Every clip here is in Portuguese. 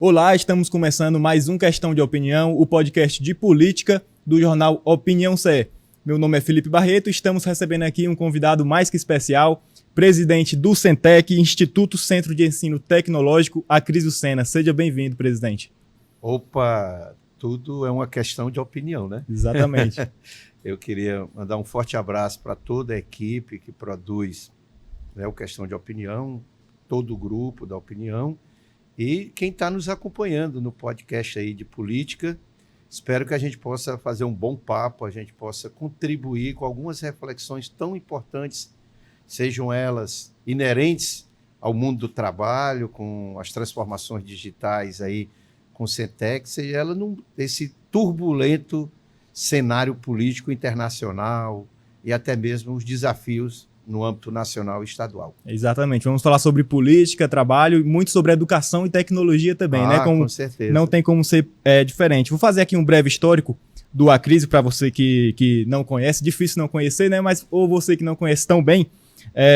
Olá, estamos começando mais um Questão de Opinião, o podcast de política do jornal Opinião CE. Meu nome é Felipe Barreto e estamos recebendo aqui um convidado mais que especial, presidente do Centec, Instituto Centro de Ensino Tecnológico, Acrisio Sena. Seja bem-vindo, presidente. Opa, tudo é uma questão de opinião, né? Exatamente. Eu queria mandar um forte abraço para toda a equipe que produz, né, o Questão de Opinião, todo o grupo da opinião e quem está nos acompanhando no podcast aí de política. Espero que a gente possa fazer um bom papo, a gente possa contribuir com algumas reflexões tão importantes, sejam elas inerentes ao mundo do trabalho, com as transformações digitais aí, com o Centec, seja ela nesse turbulento cenário político internacional e até mesmo os desafios no âmbito nacional e estadual. Exatamente. Vamos falar sobre política, trabalho e muito sobre educação e tecnologia também, né? Com certeza. Não tem como ser diferente. Vou fazer aqui um breve histórico do Acrisio para você que não conhece. Difícil não conhecer, né? Mas ou você que não conhece tão bem.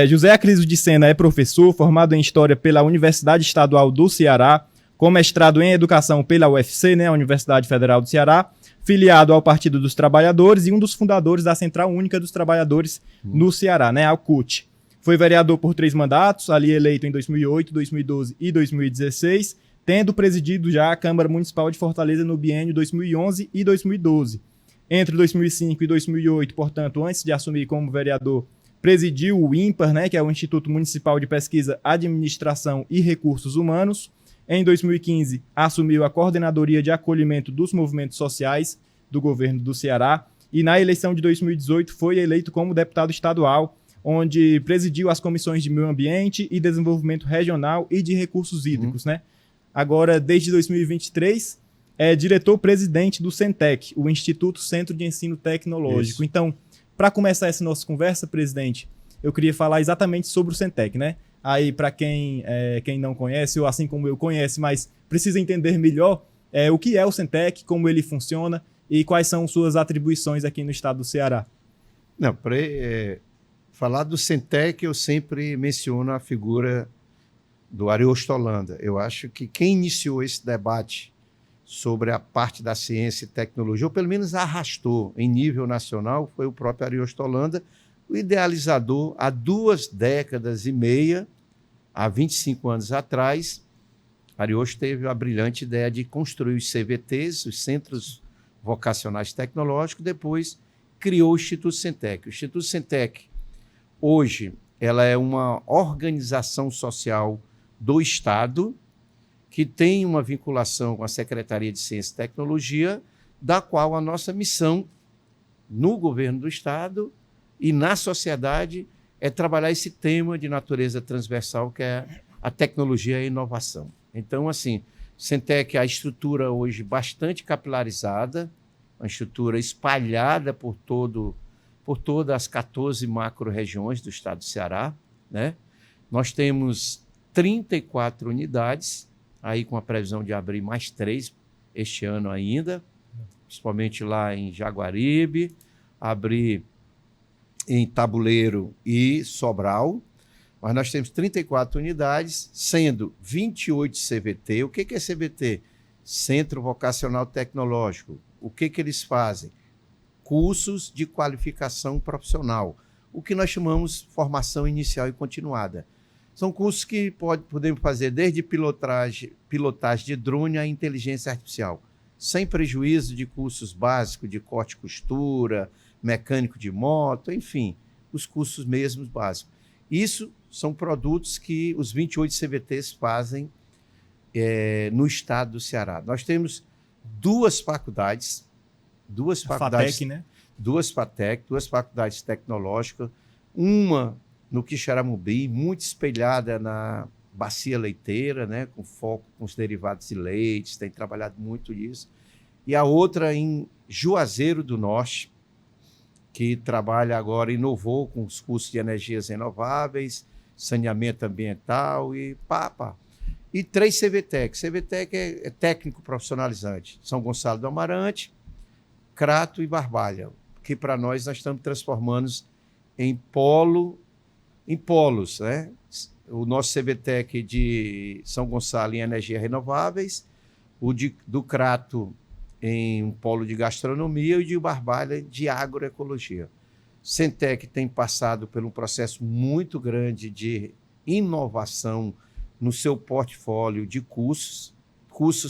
José Acrisio de Sena é professor, formado em História pela Universidade Estadual do Ceará, com mestrado em Educação pela UFC, né? A Universidade Federal do Ceará, filiado ao Partido dos Trabalhadores e um dos fundadores da Central Única dos Trabalhadores no Ceará, né, a CUT. Foi vereador por 3 mandatos, ali eleito em 2008, 2012 e 2016, tendo presidido já a Câmara Municipal de Fortaleza no biênio 2011 e 2012. Entre 2005 e 2008, portanto, antes de assumir como vereador, presidiu o INPAR, né, que é o Instituto Municipal de Pesquisa, Administração e Recursos Humanos. Em 2015, assumiu a coordenadoria de acolhimento dos movimentos sociais do governo do Ceará e na eleição de 2018 foi eleito como deputado estadual, onde presidiu as comissões de Meio Ambiente e Desenvolvimento Regional e de Recursos Hídricos, né? Agora, desde 2023, é diretor-presidente do Centec, o Instituto Centro de Ensino Tecnológico. Isso. Então, para começar essa nossa conversa, presidente, eu queria falar exatamente sobre o Centec, né? Aí, para quem não conhece, ou assim como eu conhece, mas precisa entender melhor o que é o Centec, como ele funciona e quais são suas atribuições aqui no estado do Ceará. Não, para falar do Centec, eu sempre menciono a figura do Ariosto Holanda. Eu acho que quem iniciou esse debate sobre a parte da ciência e tecnologia, ou pelo menos arrastou em nível nacional, foi o próprio Ariosto Holanda, o idealizador há 2 décadas e meia, há 25 anos atrás. Ariosto teve a brilhante ideia de construir os CVTs, os Centros Vocacionais Tecnológicos, depois criou o Instituto Centec. O Instituto Centec, hoje, ela é uma organização social do Estado que tem uma vinculação com a Secretaria de Ciência e Tecnologia, da qual a nossa missão no governo do Estado e na sociedade é trabalhar esse tema de natureza transversal, que é a tecnologia e a inovação. Então, assim, Centec é a estrutura hoje bastante capilarizada, uma estrutura espalhada por todas as 14 macro-regiões do estado do Ceará, né? Nós temos 34 unidades, aí com a previsão de abrir mais 3 este ano ainda, principalmente lá em Jaguaribe, abrir em Tabuleiro e Sobral, mas nós temos 34 unidades, sendo 28 CVT. O que é CVT? Centro Vocacional Tecnológico. O que eles fazem? Cursos de qualificação profissional, o que nós chamamos formação inicial e continuada. São cursos que podemos fazer desde pilotagem de drone a inteligência artificial, sem prejuízo de cursos básicos de corte e costura, mecânico de moto, enfim, os cursos mesmos básicos. Isso são produtos que os 28 CVTs fazem no estado do Ceará. Nós temos 2 faculdades, FATEC, né? 2 FATEC, 2 faculdades tecnológicas, uma no Quixeramobim, muito espelhada na bacia leiteira, né, com foco com os derivados de leite, tem trabalhado muito isso, e a outra em Juazeiro do Norte, que trabalha agora, inovou com os cursos de energias renováveis, saneamento ambiental e E 3 CVTEC. CVTEC é técnico profissionalizante. São Gonçalo do Amarante, Crato e Barbalha, que para nós estamos transformando em polos, né? O nosso CVTEC de São Gonçalo em energias renováveis do Crato em um polo de gastronomia e de Barbalha de agroecologia. Centec tem passado por um processo muito grande de inovação no seu portfólio de cursos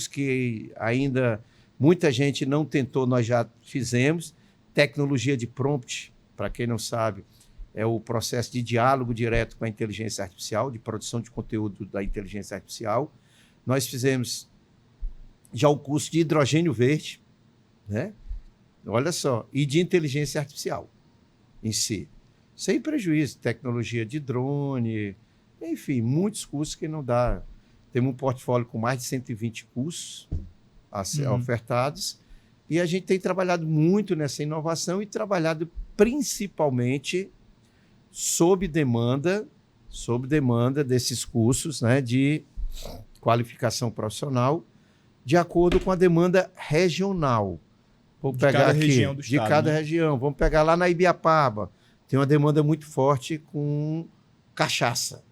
que ainda muita gente não tentou, nós já fizemos. Tecnologia de prompt, para quem não sabe, é o processo de diálogo direto com a inteligência artificial, de produção de conteúdo da inteligência artificial. Nós fizemos já o curso de hidrogênio verde, né? Olha só, e de inteligência artificial em si, sem prejuízo, tecnologia de drone, enfim, muitos cursos que não dá. Temos um portfólio com mais de 120 cursos ofertados, e a gente tem trabalhado muito nessa inovação e trabalhado principalmente sob demanda desses cursos, né, de qualificação profissional, de acordo com a demanda regional. Vou pegar aqui, região do estado, de cada região. Vamos pegar lá na Ibiapaba. Tem uma demanda muito forte com cachaça.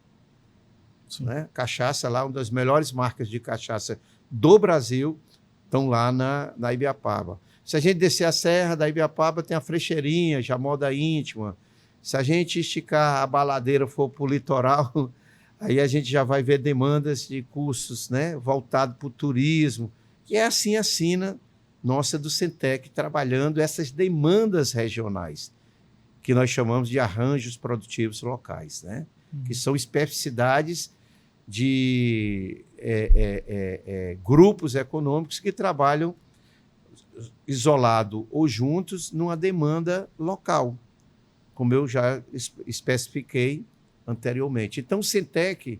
Né? Cachaça lá, uma das melhores marcas de cachaça do Brasil, estão lá na Ibiapaba. Se a gente descer a serra da Ibiapaba, tem a Frecheirinha, já moda íntima. Se a gente esticar a baladeira, for para o litoral, aí a gente já vai ver demandas de cursos, né, voltados para o turismo. E é assim a sina nossa do Centec, trabalhando essas demandas regionais, que nós chamamos de arranjos produtivos locais, né? Que são especificidades de grupos econômicos que trabalham isolado ou juntos numa demanda local, como eu já especifiquei anteriormente. Então, o Centec,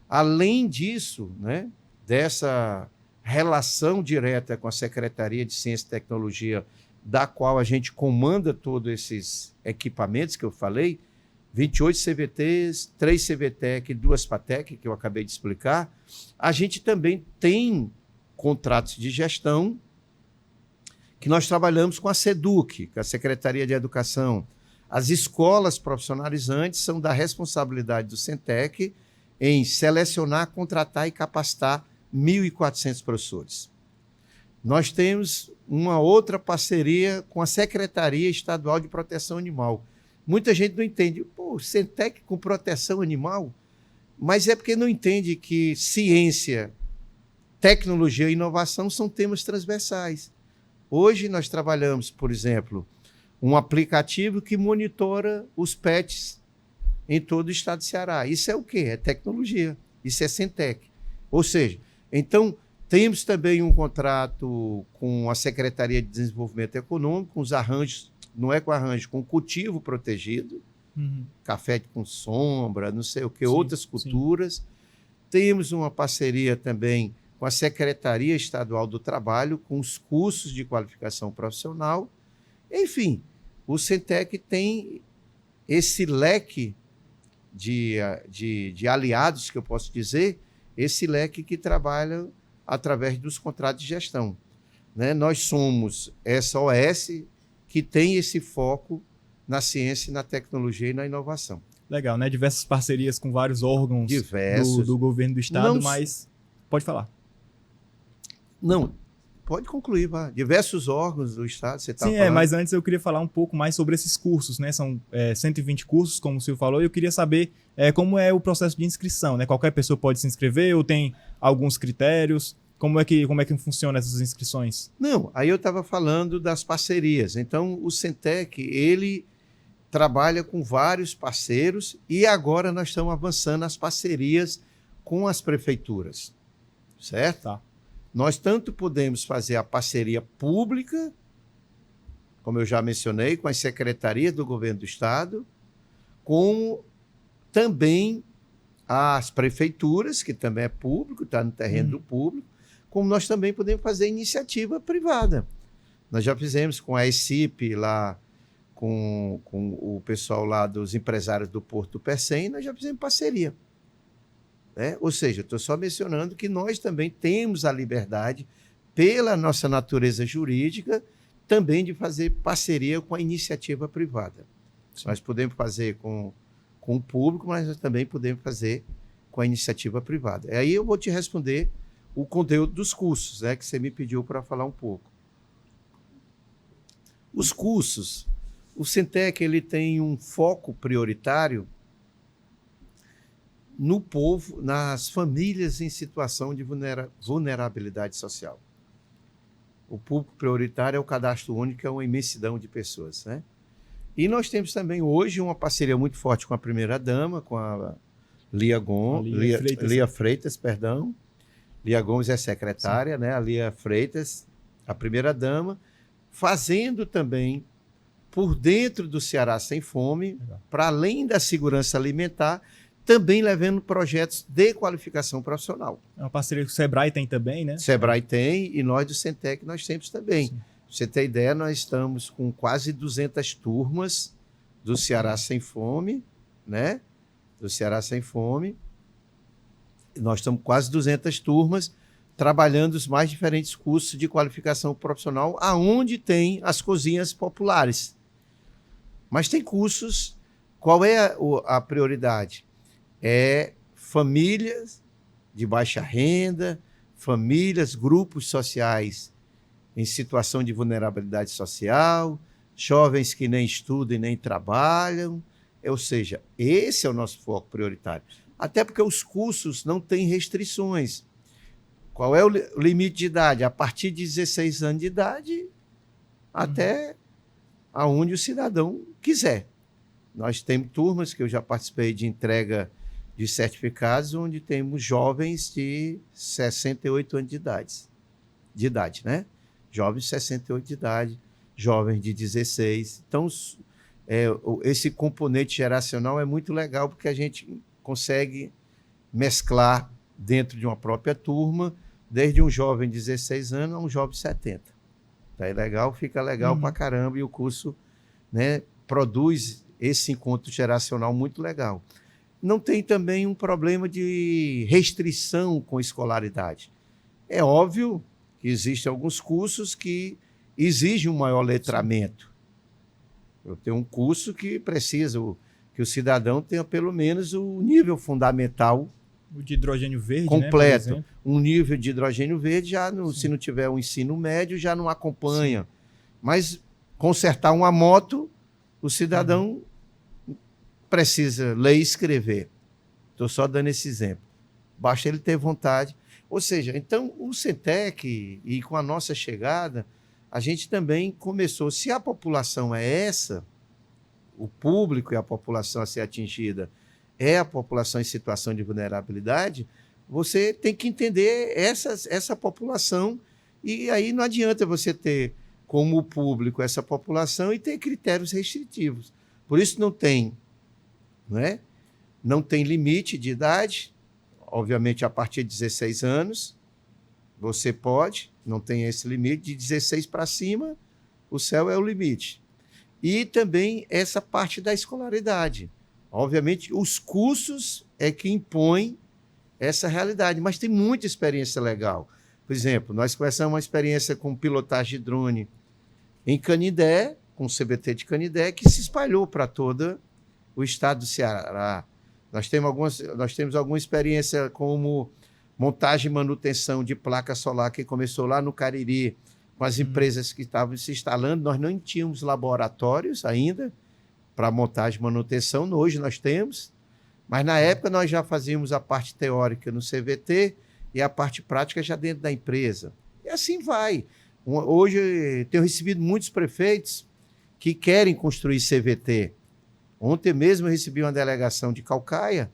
além disso, né, dessa relação direta com a Secretaria de Ciência e Tecnologia, da qual a gente comanda todos esses equipamentos que eu falei, 28 CVTs, 3 CVTEC e 2 PATEC, que eu acabei de explicar, a gente também tem contratos de gestão que nós trabalhamos com a SEDUC, com a Secretaria de Educação. As escolas profissionalizantes são da responsabilidade do Centec em selecionar, contratar e capacitar 1.400 professores. Nós temos uma outra parceria com a Secretaria Estadual de Proteção Animal. Muita gente não entende. Pô, Centec com proteção animal? Mas é porque não entende que ciência, tecnologia e inovação são temas transversais. Hoje nós trabalhamos, por exemplo, um aplicativo que monitora os pets em todo o estado de Ceará. Isso é o quê? É tecnologia. Isso é Centec. Ou seja, então, temos também um contrato com a Secretaria de Desenvolvimento Econômico, com os arranjos, não é com arranjo, com cultivo protegido, café com sombra, não sei o que, outras culturas. Sim. Temos uma parceria também com a Secretaria Estadual do Trabalho, com os cursos de qualificação profissional. Enfim, o Centec tem esse leque de aliados, que eu posso dizer, esse leque que trabalha através dos contratos de gestão. Né? Nós somos essa OS que tem esse foco na ciência, na tecnologia e na inovação. Legal, né? Diversas parcerias com vários órgãos do governo do estado, não, mas pode falar. Não, pode concluir, vá. Diversos órgãos do estado, você está falando. Sim, mas antes eu queria falar um pouco mais sobre esses cursos, né? São 120 cursos, como o senhor falou, e eu queria saber como é o processo de inscrição, né? Qualquer pessoa pode se inscrever ou tem alguns critérios? Como é que funcionam essas inscrições? Não, aí eu estava falando das parcerias. Então, o Centec, ele trabalha com vários parceiros e agora nós estamos avançando as parcerias com as prefeituras, certo? Tá. Nós tanto podemos fazer a parceria pública, como eu já mencionei, com as secretarias do governo do estado, como também as prefeituras, que também é público, está no terreno do público, como nós também podemos fazer iniciativa privada. Nós já fizemos com a ECIP lá, com o pessoal lá dos empresários do Porto do Pecém, nós já fizemos parceria. Ou seja, estou só mencionando que nós também temos a liberdade, pela nossa natureza jurídica, também de fazer parceria com a iniciativa privada. Sim. Nós podemos fazer com o público, mas nós também podemos fazer com a iniciativa privada. Aí eu vou te responder o conteúdo dos cursos, né, que você me pediu para falar um pouco. Os cursos, o Sintec ele tem um foco prioritário no povo, nas famílias em situação de vulnerabilidade social. O público prioritário é o cadastro único, é uma imensidão de pessoas, né? E nós temos também hoje uma parceria muito forte com a primeira-dama, com a Lia Freitas. Lia Gomes é secretária, né? A Lia Freitas, a primeira-dama, fazendo também por dentro do Ceará Sem Fome, para além da segurança alimentar, também levando projetos de qualificação profissional. É uma parceria que o Sebrae tem também, né? Sebrae tem e nós do Sintec nós temos também. Sim. Pra você ter ideia, nós estamos com quase 200 turmas do Ceará Sem Fome, né? Do Ceará Sem Fome. Nós estamos com quase 200 turmas trabalhando os mais diferentes cursos de qualificação profissional, aonde tem as cozinhas populares. Mas tem cursos, qual é a prioridade? É famílias de baixa renda, famílias, grupos sociais em situação de vulnerabilidade social, jovens que nem estudam e nem trabalham. Ou seja, esse é o nosso foco prioritário. Até porque os cursos não têm restrições. Qual é o limite de idade? A partir de 16 anos de idade até aonde o cidadão quiser. Nós temos turmas que eu já participei de entrega de certificados, onde temos jovens de 68 anos de idade, né? Jovens de 68 de idade, jovens de 16. Então, esse componente geracional é muito legal, porque a gente consegue mesclar dentro de uma própria turma, desde um jovem de 16 anos a um jovem de 70. Tá aí legal, fica legal pra caramba, e o curso, né, produz esse encontro geracional muito legal. Não tem também um problema de restrição com escolaridade. É óbvio que existem alguns cursos que exigem um maior letramento. Eu tenho um curso que precisa que o cidadão tenha pelo menos o nível fundamental. O de hidrogênio verde, completo. Né, um nível de hidrogênio verde, se não tiver um ensino médio, já não acompanha. Sim. Mas consertar uma moto, o cidadão precisa ler e escrever. Estou só dando esse exemplo. Basta ele ter vontade. Ou seja, então o Sintec, e com a nossa chegada, a gente também começou. Se a população é essa, o público e a população a ser atingida é a população em situação de vulnerabilidade, você tem que entender essa população, e aí não adianta você ter como público essa população e ter critérios restritivos. Por isso não tem limite de idade, obviamente a partir de 16 anos você pode, não tem esse limite, de 16 para cima o céu é o limite. E também essa parte da escolaridade. Obviamente os cursos é que impõem essa realidade, mas tem muita experiência legal. Por exemplo, nós começamos uma experiência com pilotagem de drone em Canindé, com o CBT de Canindé, que se espalhou para todo o estado do Ceará. Nós temos alguma experiência como montagem e manutenção de placa solar, que começou lá no Cariri, com as empresas que estavam se instalando. Nós não tínhamos laboratórios ainda para montagem e manutenção, hoje nós temos, mas na época nós já fazíamos a parte teórica no CVT e a parte prática já dentro da empresa. E assim vai. Hoje tenho recebido muitos prefeitos que querem construir CVT. Ontem mesmo eu recebi uma delegação de Caucaia,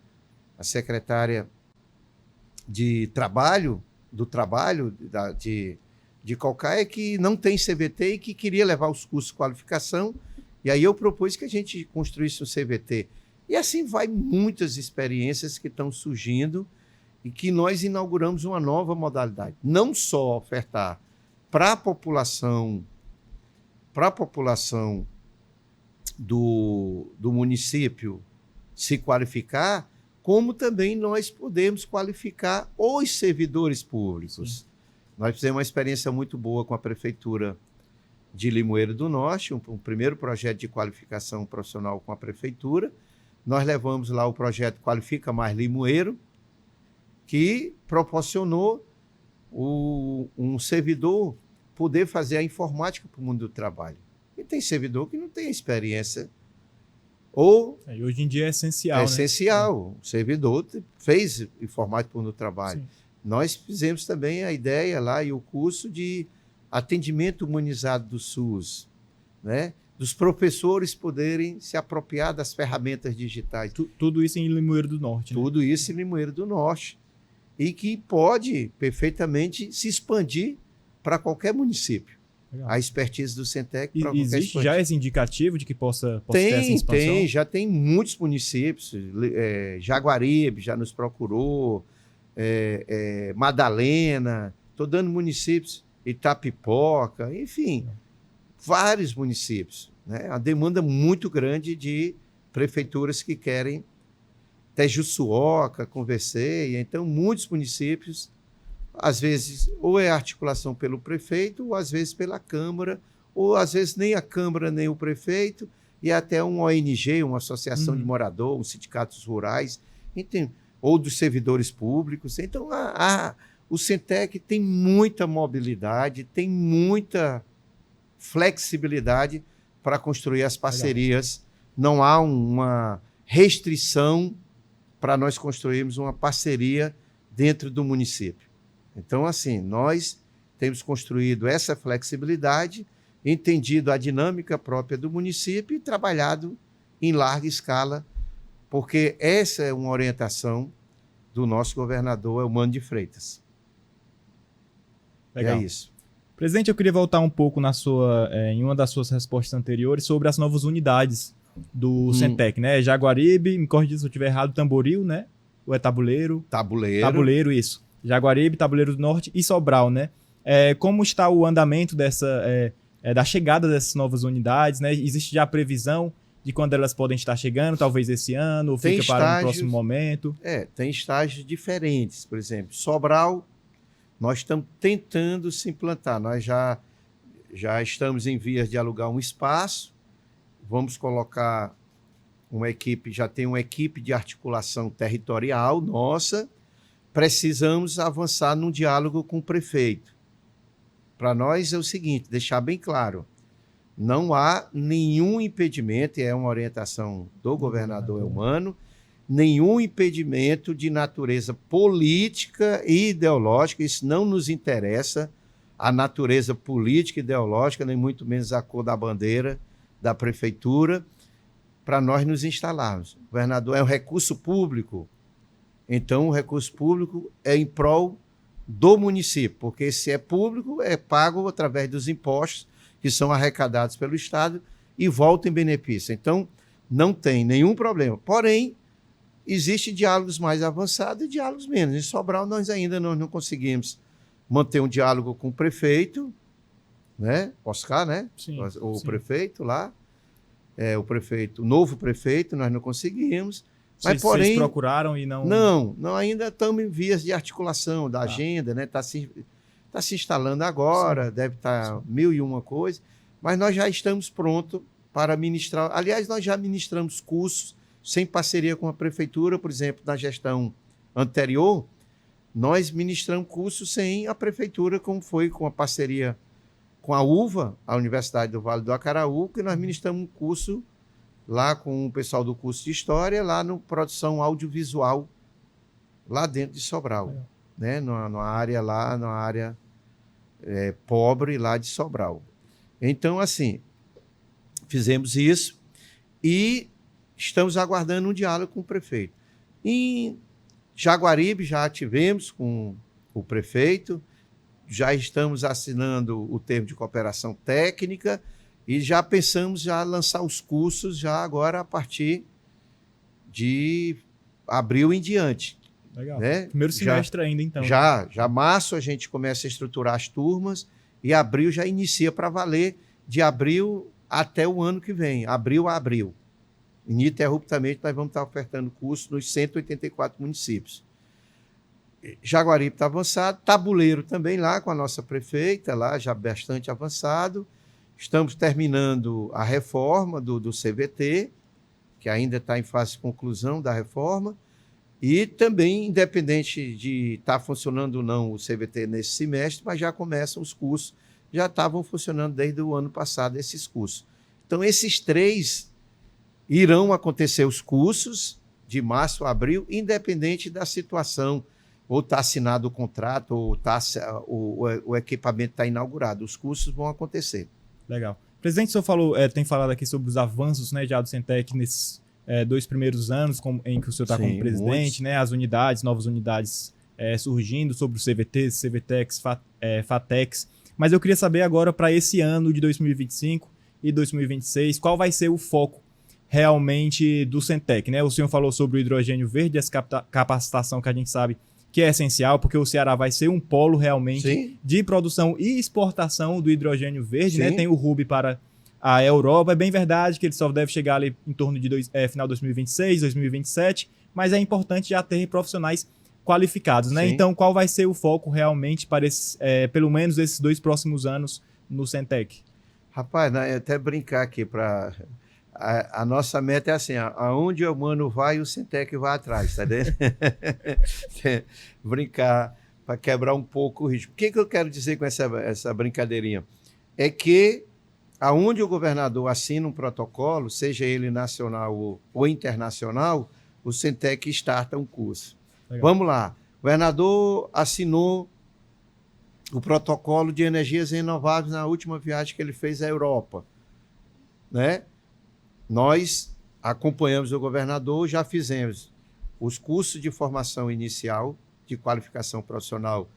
a secretária de Trabalho, de Caucaia, que não tem CVT e que queria levar os cursos de qualificação, e aí eu propus que a gente construísse um CVT. E assim vai muitas experiências que estão surgindo e que nós inauguramos uma nova modalidade. Não só ofertar para a população do município se qualificar, como também nós podemos qualificar os servidores públicos. Sim. Nós fizemos uma experiência muito boa com a Prefeitura de Limoeiro do Norte, um primeiro projeto de qualificação profissional com a Prefeitura. Nós levamos lá o projeto Qualifica Mais Limoeiro, que proporcionou um servidor poder fazer a informática para o mundo do trabalho. E tem servidor que não tem experiência. Ou E hoje em dia é essencial, é né? essencial. O servidor fez informática para o mundo do trabalho. Sim. Nós fizemos também a ideia lá e o curso de atendimento humanizado do SUS, né? Dos professores poderem se apropriar das ferramentas digitais. Tudo isso em Limoeiro do Norte. Né? Tudo isso em Limoeiro do Norte. E que pode perfeitamente se expandir para qualquer município. Legal. A expertise do Centec para qualquer existe já esse indicativo de que possa ter essa expansão? Já tem muitos municípios. Jaguaribe já nos procurou, Madalena, estou dando municípios, Itapipoca, enfim, vários municípios. Né? A demanda muito grande de prefeituras que querem. Até Jussuoca, conversei, então muitos municípios, às vezes, ou é articulação pelo prefeito, ou às vezes pela Câmara, ou às vezes nem a Câmara nem o prefeito, e até uma ONG, uma associação de moradores, os sindicatos rurais, então, ou dos servidores públicos. Então, o Centec tem muita mobilidade, tem muita flexibilidade para construir as parcerias. Legal. Não há uma restrição para nós construirmos uma parceria dentro do município. Então, assim, nós temos construído essa flexibilidade, entendido a dinâmica própria do município e trabalhado em larga escala, porque essa é uma orientação do nosso governador Eumano de Freitas. Legal. É isso. Presidente, eu queria voltar um pouco em uma das suas respostas anteriores sobre as novas unidades do Centec, né? Jaguaribe, me corrija se eu estiver errado, Tamboril, né? Ou é Tabuleiro? Tabuleiro, isso. Jaguaribe, Tabuleiro do Norte e Sobral, né? Como está o andamento da chegada dessas novas unidades, né? Existe já a previsão de quando elas podem estar chegando, talvez esse ano, ou fica para um próximo momento? Tem estágios diferentes. Por exemplo, Sobral, nós estamos tentando se implantar. Nós já estamos em vias de alugar um espaço. Vamos colocar uma equipe, já tem uma equipe de articulação territorial nossa. Precisamos avançar num diálogo com o prefeito. Para nós é o seguinte, deixar bem claro, não há nenhum impedimento, e é uma orientação do governador Eumano, nenhum impedimento de natureza política e ideológica, isso não nos interessa, a natureza política e ideológica, nem muito menos a cor da bandeira da prefeitura, para nós nos instalarmos. O governador é um recurso público, então o recurso público é em prol do município, porque se é público, é pago através dos impostos que são arrecadados pelo Estado e voltam em benefício. Então, não tem nenhum problema. Porém, existem diálogos mais avançados e diálogos menos. Em Sobral, nós não conseguimos manter um diálogo com o prefeito, né? Oscar, né? Sim, o sim. Prefeito lá, o novo prefeito, nós não conseguimos. Mas, porém, vocês procuraram e não... Não, ainda estamos em vias de articulação da agenda, né? Está se instalando agora, deve estar 1001 coisa, mas nós já estamos prontos para ministrar. Aliás, nós já ministramos cursos sem parceria com a prefeitura, por exemplo, na gestão anterior, nós ministramos cursos sem a prefeitura, como foi com a parceria com a UVA, a Universidade do Vale do Acaraú, que nós ministramos um curso lá com o pessoal do curso de História, lá no Produção Audiovisual, lá dentro de Sobral, né? numa área pobre lá de Sobral. Então, assim, fizemos isso e estamos aguardando um diálogo com o prefeito. Em Jaguaribe já tivemos com o prefeito, já estamos assinando o termo de cooperação técnica e já pensamos já lançar os cursos já agora a partir de abril em diante. Legal. Né? Primeiro semestre ainda, então. Já março a gente começa a estruturar as turmas e abril já inicia para valer de abril até o ano que vem, abril a abril. Ininterruptamente nós vamos estar ofertando curso nos 184 municípios. Jaguaribe está avançado, Tabuleiro também lá com a nossa prefeita, lá já bastante avançado. Estamos terminando a reforma do CVT, que ainda está em fase de conclusão da reforma, E também, independente de estar funcionando ou não o CVT nesse semestre, mas já começam os cursos, já estavam funcionando desde o ano passado esses cursos. Então, esses 3 irão acontecer os cursos de março a abril, independente da situação, ou está assinado o contrato, ou o equipamento está inaugurado. Os cursos vão acontecer. Legal. Presidente, o senhor tem falado aqui sobre os avanços, né, já do Centec nesses 2 primeiros anos em que o senhor está como presidente, muitos, né, as unidades, novas unidades surgindo sobre os CVTs, CVTEX, FATEX. Mas eu queria saber agora, para esse ano de 2025 e 2026, qual vai ser o foco realmente do Centec, né? O senhor falou sobre o hidrogênio verde, essa capacitação que a gente sabe que é essencial, porque o Ceará vai ser um polo realmente Sim. de produção e exportação do hidrogênio verde, né? Tem o hub para a Europa. É bem verdade que ele só deve chegar ali em torno de final de 2026, 2027, mas é importante já ter profissionais qualificados, né? Sim. Então, qual vai ser o foco realmente para pelo menos esses 2 próximos anos no Centec? Rapaz, né, até brincar aqui para... A nossa meta é assim, aonde o humano vai, o Centec vai atrás, tá entendendo? Brincar para quebrar um pouco o ritmo. O que eu quero dizer com essa brincadeirinha? É que aonde o governador assina um protocolo, seja ele nacional ou internacional, o Centec starta um curso. Legal. Vamos lá. O governador assinou o protocolo de energias renováveis na última viagem que ele fez à Europa, né? Nós acompanhamos o governador, já fizemos os cursos de formação inicial, de qualificação profissional,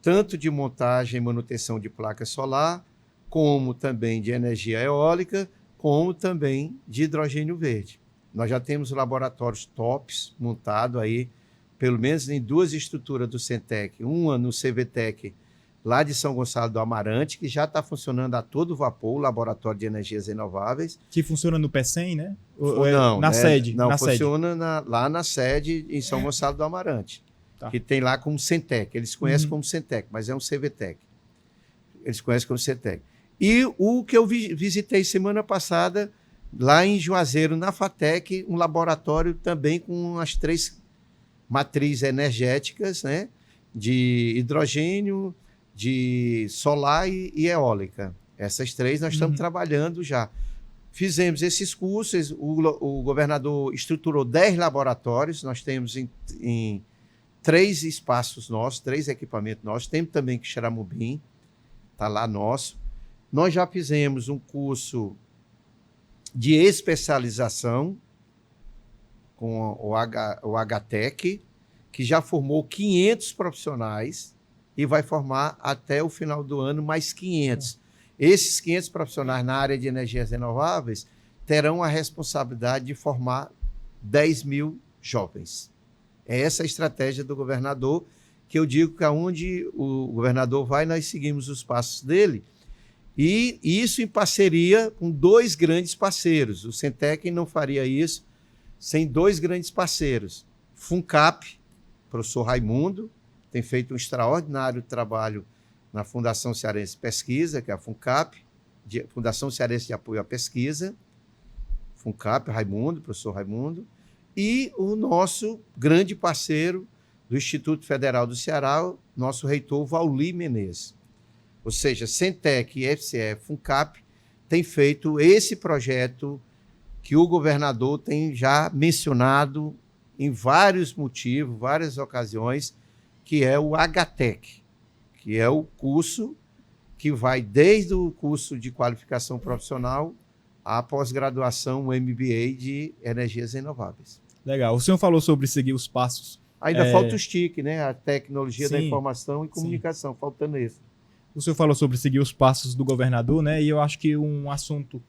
tanto de montagem e manutenção de placa solar, como também de energia eólica, como também de hidrogênio verde. Nós já temos laboratórios tops montados aí, pelo menos em 2 estruturas do Centec, uma no CVTEC, lá de São Gonçalo do Amarante, que já está funcionando a todo vapor, o Laboratório de Energias Renováveis. Que funciona no PECEM, né? Não, na sede? Não, funciona lá na sede em São Gonçalo do Amarante, que tem lá como Centec. Eles conhecem como Centec, mas é um CVTEC. Eles conhecem como Centec. E o que eu visitei semana passada, lá em Juazeiro, na FATEC, um laboratório também com as 3 matrizes energéticas, né? De hidrogênio, de solar e eólica. Essas 3 nós estamos trabalhando já. Fizemos esses cursos, o governador estruturou 10 laboratórios, nós temos em 3 espaços nossos, 3 equipamentos nossos, temos também que Xaramubim, está lá nosso. Nós já fizemos um curso de especialização com o HTEC, que já formou 500 profissionais e vai formar até o final do ano mais 500. Esses 500 profissionais na área de energias renováveis terão a responsabilidade de formar 10 mil jovens. É essa a estratégia do governador, que eu digo que aonde o governador vai, nós seguimos os passos dele, e isso em parceria com 2 grandes parceiros. O Centec não faria isso sem 2 grandes parceiros. FUNCAP, professor Raimundo, tem feito um extraordinário trabalho na Fundação Cearense de Pesquisa, que é a FUNCAP, Fundação Cearense de Apoio à Pesquisa, FUNCAP, Raimundo, professor Raimundo, e o nosso grande parceiro do Instituto Federal do Ceará, nosso reitor Vauli Menezes. Ou seja, Centec, FCE, FUNCAP tem feito esse projeto que o governador tem já mencionado em vários motivos, várias ocasiões, que é o HTEC, que é o curso que vai desde o curso de qualificação profissional à pós-graduação, o MBA de energias renováveis. Legal. O senhor falou sobre seguir os passos. Ainda falta o STIC, né? A tecnologia da informação e comunicação, faltando isso. O senhor falou sobre seguir os passos do governador, né? E eu acho que um assunto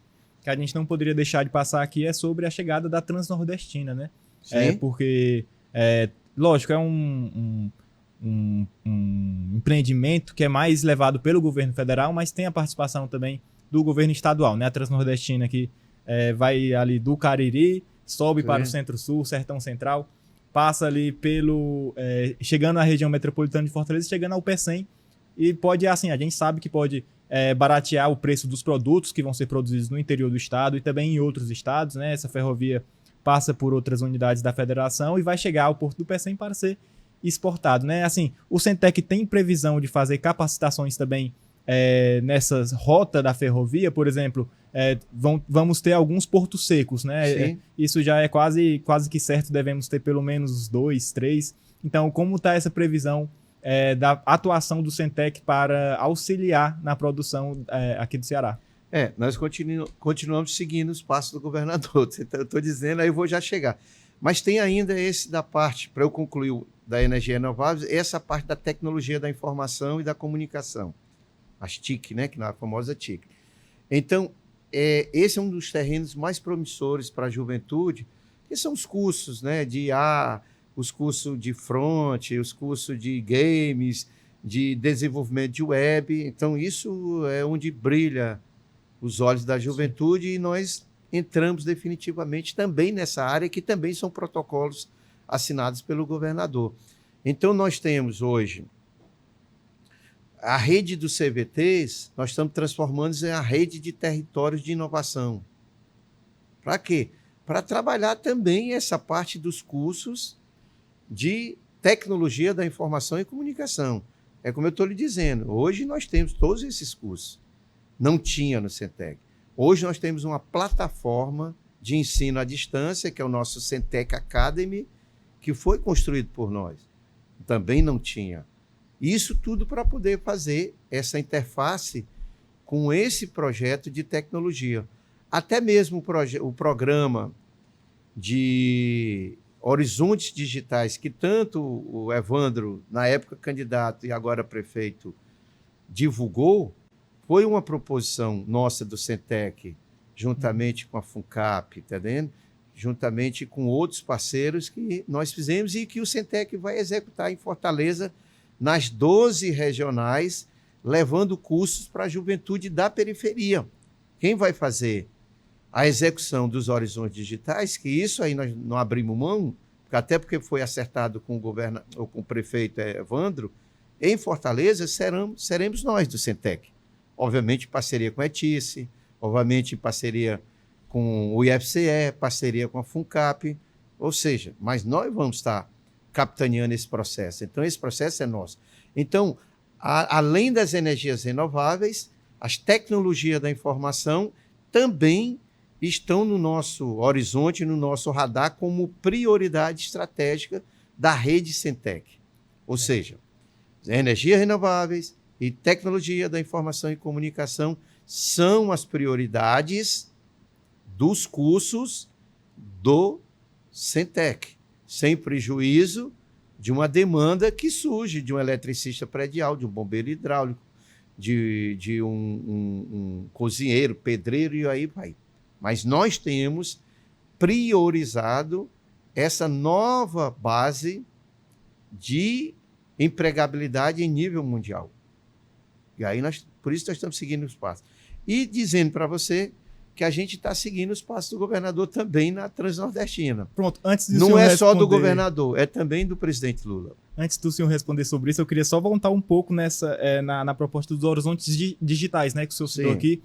que a gente não poderia deixar de passar aqui é sobre a chegada da Transnordestina, né? Sim. Porque, lógico, é um empreendimento que é mais levado pelo governo federal, mas tem a participação também do governo estadual, né? A Transnordestina que vai ali do Cariri, sobe para o Centro-Sul, Sertão Central, passa ali chegando à região metropolitana de Fortaleza, chegando ao PECEM, e pode, assim, a gente sabe que pode baratear o preço dos produtos que vão ser produzidos no interior do estado e também em outros estados, né? Essa ferrovia passa por outras unidades da federação e vai chegar ao Porto do Pecém para ser exportado, né? Assim, o Centec tem previsão de fazer capacitações também nessas rotas da ferrovia, por exemplo, vamos ter alguns portos secos, né? Isso já é quase que certo, devemos ter pelo menos 2, 3. Então, como está essa previsão da atuação do Centec para auxiliar na produção aqui do Ceará? Nós continuamos seguindo os passos do governador. Eu estou dizendo, aí eu vou já chegar. Mas tem ainda esse da parte, para eu concluir, da energia renovável, essa parte da tecnologia da informação e da comunicação. As TIC, né? Que é a famosa TIC. Então, esse é um dos terrenos mais promissores para a juventude, que são os cursos, né? De IA, os cursos de front, os cursos de games, de desenvolvimento de web. Então, isso é onde brilha os olhos da juventude e nós entramos definitivamente também nessa área, que também são protocolos assinados pelo governador. Então, nós temos hoje a rede dos CVTs, nós estamos transformando em a rede de territórios de inovação. Para quê? Para trabalhar também essa parte dos cursos de tecnologia da informação e comunicação. É como eu estou lhe dizendo, hoje nós temos todos esses cursos. Não tinha no Centec. Hoje nós temos uma plataforma de ensino à distância, que é o nosso Centec Academy, que foi construído por nós. Também não tinha. Isso tudo para poder fazer essa interface com esse projeto de tecnologia. Até mesmo o programa de Horizontes Digitais, que tanto o Evandro, na época candidato e agora prefeito, divulgou, foi uma proposição nossa do Centec, juntamente com a FUNCAP, tá vendo? Juntamente com outros parceiros que nós fizemos e que o Centec vai executar em Fortaleza, nas 12 regionais, levando cursos para a juventude da periferia. Quem vai fazer a execução dos horizontes digitais, que isso aí nós não abrimos mão, até porque foi acertado com o prefeito Evandro, em Fortaleza seremos nós do Centec. Obviamente, em parceria com a ETICE, obviamente, em parceria com o IFCE, parceria com a FUNCAP, ou seja, mas nós vamos estar capitaneando esse processo. Então, esse processo é nosso. Então, além das energias renováveis, as tecnologias da informação também estão no nosso horizonte, no nosso radar, como prioridade estratégica da rede Centec. Ou seja, energias renováveis e tecnologia da informação e comunicação são as prioridades dos cursos do Centec, sem prejuízo de uma demanda que surge de um eletricista predial, de um bombeiro hidráulico, de um cozinheiro, pedreiro e aí vai. Mas nós temos priorizado essa nova base de empregabilidade em nível mundial. E aí, por isso, nós estamos seguindo os passos. E dizendo para você que a gente está seguindo os passos do governador também na Transnordestina. Pronto, antes de não é só do governador, é também do presidente Lula. Antes do senhor responder sobre isso, eu queria só voltar um pouco na proposta dos horizontes digitais, né, que o senhor citou aqui.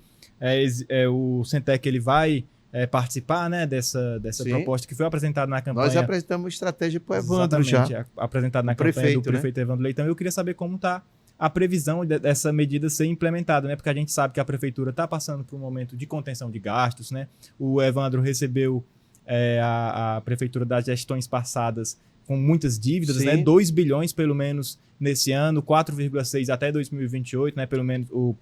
O Centec ele vai participar, né, dessa proposta que foi apresentada na campanha. Nós apresentamos uma estratégia para o Evandro já. Apresentada na campanha do prefeito, né? Evandro Leitão. Eu queria saber como está a previsão dessa medida ser implementada, né? Porque a gente sabe que a prefeitura está passando por um momento de contenção de gastos, né? O Evandro recebeu a prefeitura das gestões passadas com muitas dívidas, né? 2 bilhões pelo menos nesse ano, 4,6 até 2028, né? Pelo menos o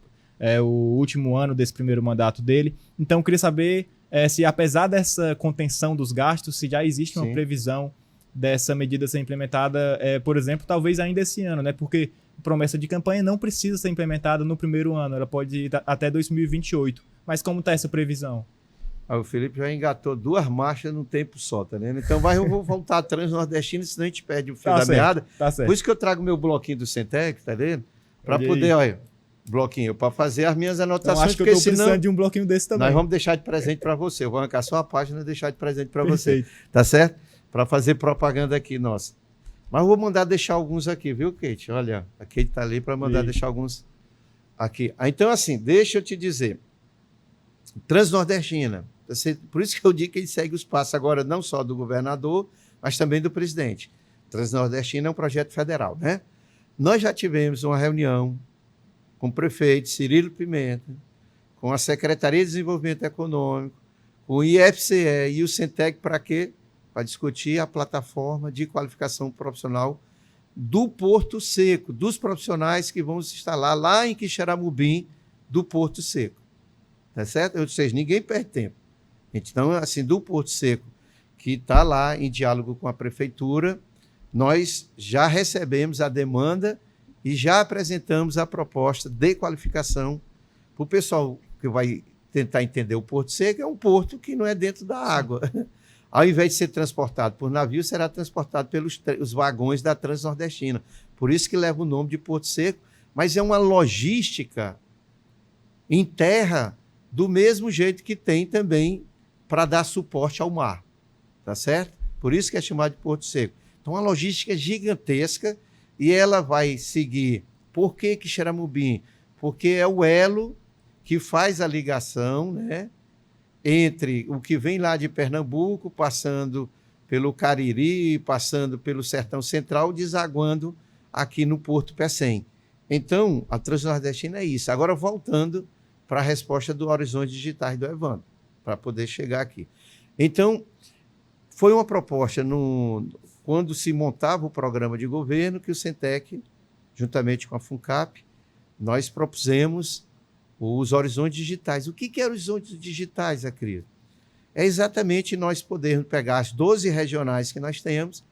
último ano desse primeiro mandato dele. Então, eu queria saber se, apesar dessa contenção dos gastos, se já existe uma previsão dessa medida ser implementada, por exemplo, talvez ainda esse ano, né? Porque promessa de campanha não precisa ser implementada no primeiro ano, ela pode ir até 2028. Mas como está essa previsão? O Felipe já engatou 2 marchas num tempo só, tá vendo? Então eu vou voltar a Transnordestina, senão a gente perde o fio da meada. Tá certo. Por isso que eu trago meu bloquinho do Centec, tá vendo? Para poder, olha, bloquinho, para fazer as minhas anotações. Então, acho que eu estou precisando de um bloquinho desse também. Nós vamos deixar de presente para você. Eu vou arrancar só a página e deixar de presente para você. Tá certo? Para fazer propaganda aqui, nossa. Mas eu vou mandar deixar alguns aqui, viu, Kate? Olha, a Kate está ali para mandar deixar alguns aqui. Então, assim, deixa eu te dizer. Transnordestina, Por isso que eu digo que ele segue os passos agora, não só do governador, mas também do presidente. Transnordestina é um projeto federal, né? Nós já tivemos uma reunião com o prefeito Cirilo Pimenta, com a Secretaria de Desenvolvimento Econômico, com o IFCE e o Sentec, para quê? Para discutir a plataforma de qualificação profissional do Porto Seco, dos profissionais que vão se instalar lá em Quixeramobim, do Porto Seco. Tá certo? Ou seja, ninguém perde tempo. Então, assim, do Porto Seco, que está lá em diálogo com a prefeitura, nós já recebemos a demanda e já apresentamos a proposta de qualificação para o pessoal que vai tentar entender. O Porto Seco é um porto que não é dentro da água. Ao invés de ser transportado por navio, será transportado pelos os vagões da Transnordestina. Por isso que leva o nome de Porto Seco, mas é uma logística em terra do mesmo jeito que tem também para dar suporte ao mar. Tá certo? Por isso que é chamado de Porto Seco. Então, a logística é gigantesca e ela vai seguir. Por que Quixeramobim? Porque é o elo que faz a ligação, né, entre o que vem lá de Pernambuco, passando pelo Cariri, passando pelo Sertão Central, desaguando aqui no Porto Pecém. Então, a Transnordestina é isso. Agora, voltando para a resposta do Horizonte Digitais do Evandro, para poder chegar aqui. Então, foi uma proposta, quando se montava o programa de governo, que o Sentec, juntamente com a FUNCAP, nós propusemos os horizontes digitais. O que é horizontes digitais, Acris? É exatamente nós podermos pegar as 12 regionais que nós temos,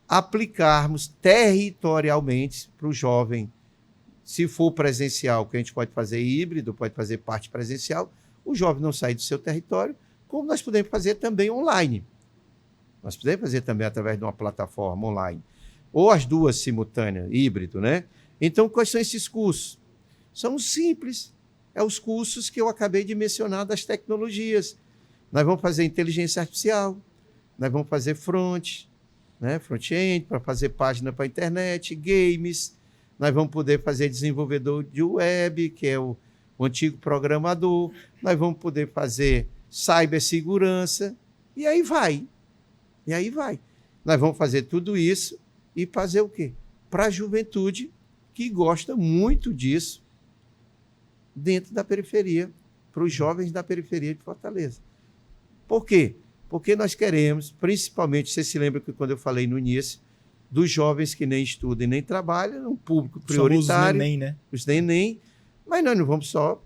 aplicarmos territorialmente para o jovem. Se for presencial, que a gente pode fazer híbrido, pode fazer parte presencial, o jovem não sair do seu território, como nós podemos fazer também online. Nós podemos fazer também através de uma plataforma online. Ou as duas simultâneas, híbrido, né? Então, quais são esses cursos? São simples. É os cursos que eu acabei de mencionar das tecnologias. Nós vamos fazer inteligência artificial, nós vamos fazer né? Front-end, para fazer página para a internet, games, nós vamos poder fazer desenvolvedor de web, que é o antigo programador, nós vamos poder fazer cibersegurança, e aí vai. E aí vai. Nós vamos fazer tudo isso e fazer o quê? Para a juventude que gosta muito disso dentro da periferia, para os jovens da periferia de Fortaleza. Por quê? Porque nós queremos, principalmente, você se lembra que quando eu falei no início, dos jovens que nem estudam e nem trabalham, um público prioritário. Os neném, né? Os neném, mas nós não vamos só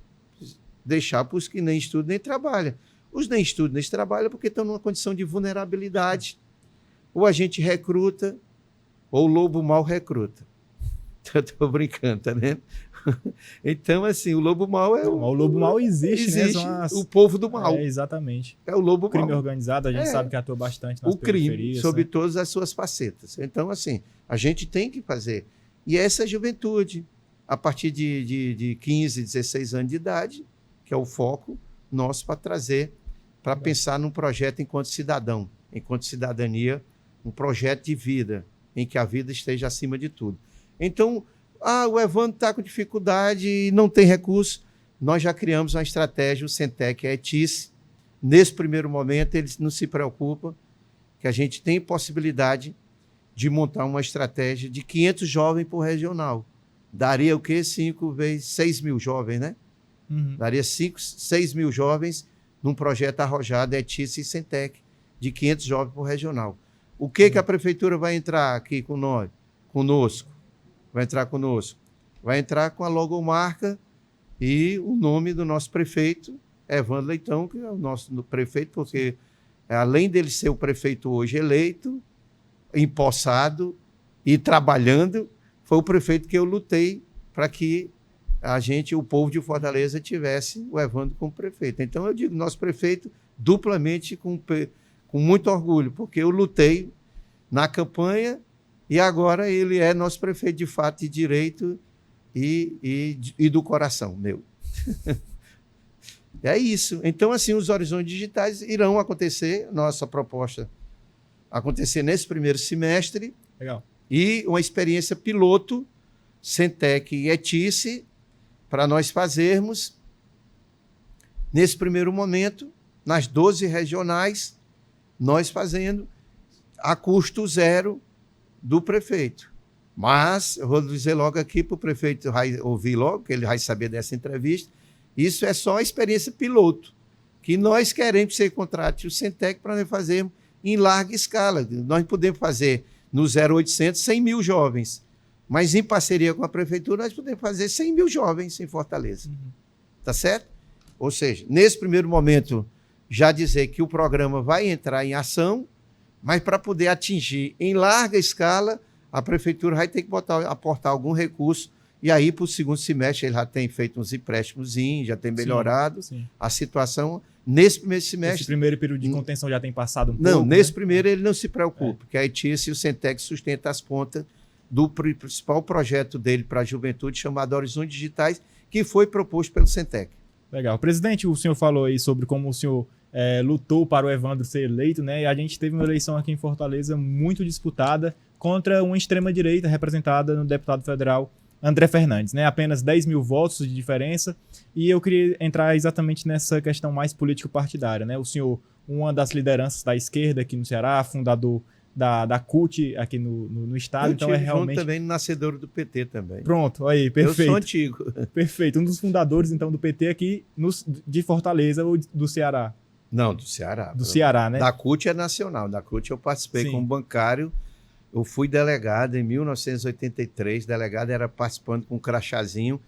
deixar para os que nem estudam nem trabalham. Os nem estudam nem trabalham porque estão numa condição de vulnerabilidade. Ou a gente recruta, ou o lobo mau recruta. Estou brincando, tá vendo? Então, assim, o lobo mau é o lobo mau existe, né? O povo do mal. Exatamente. É o lobo mau. O crime organizado, a gente sabe que atua bastante nas periferias. O crime, sob todas as suas facetas. Então, assim, a gente tem que fazer. E essa juventude, a partir de 15, 16 anos de idade, que é o foco nosso para trazer, para pensar num projeto enquanto cidadão, enquanto cidadania, um projeto de vida, em que a vida esteja acima de tudo. Então, o Evandro está com dificuldade e não tem recurso. Nós já criamos uma estratégia, o Sentec e a ETICE. Nesse primeiro momento, eles não se preocupam, que a gente tem possibilidade de montar uma estratégia de 500 jovens por regional. Daria o quê? 5 vezes 6 mil jovens, né? Uhum. Daria 6 mil jovens num projeto arrojado, ETICE e Sentec, de 500 jovens por regional. O que a prefeitura vai entrar aqui conosco? Vai entrar conosco? Vai entrar com a logomarca e o nome do nosso prefeito, Evandro Leitão, que é o nosso prefeito, porque além dele ser o prefeito hoje eleito, empossado e trabalhando, foi o prefeito que eu lutei para que o povo de Fortaleza, tivesse o Evandro como prefeito. Então, eu digo nosso prefeito duplamente com muito orgulho, porque eu lutei na campanha e agora ele é nosso prefeito de fato, de direito e do coração meu. É isso. Então, assim, os horizontes digitais irão acontecer, nossa proposta acontecer nesse primeiro semestre. Legal. E uma experiência piloto, Sentec e ETICE, para nós fazermos nesse primeiro momento nas 12 regionais, nós fazendo a custo zero do prefeito. Mas, eu vou dizer logo aqui para o prefeito ouvir logo, que ele vai saber dessa entrevista, isso é só a experiência piloto, que nós queremos que você contrate o Centec para nós fazermos em larga escala. Nós podemos fazer no 0800 100 mil jovens, mas em parceria com a prefeitura nós podemos fazer 100 mil jovens em Fortaleza. Tá certo? Ou seja, nesse primeiro momento, já dizer que o programa vai entrar em ação, mas para poder atingir em larga escala, a prefeitura vai ter que aportar algum recurso, e aí para o segundo semestre ele já tem feito uns empréstimos, já tem melhorado a situação. Nesse primeiro semestre... Esse primeiro período de contenção já tem passado um pouco? Não, nesse primeiro ele não se preocupa, porque a ETIAS e o Centec sustenta as pontas do principal projeto dele para a juventude, chamado Horizontes Digitais, que foi proposto pelo Centec. Legal. Presidente, o senhor falou aí sobre como o senhor lutou para o Evandro ser eleito, né? E a gente teve uma eleição aqui em Fortaleza muito disputada contra uma extrema-direita representada no deputado federal André Fernandes, né? Apenas 10 mil votos de diferença. E eu queria entrar exatamente nessa questão mais político-partidária, né? O senhor, uma das lideranças da esquerda aqui no Ceará, fundador da CUT aqui no estado, então é realmente... também nascedor do PT também. Pronto, aí, perfeito. Eu sou antigo. Perfeito, um dos fundadores, então, do PT aqui de Fortaleza ou do Ceará? Não, do Ceará. Do Ceará, né? Da CUT é nacional, da CUT eu participei como bancário, eu fui delegado em 1983, delegado era participando com um crachazinho,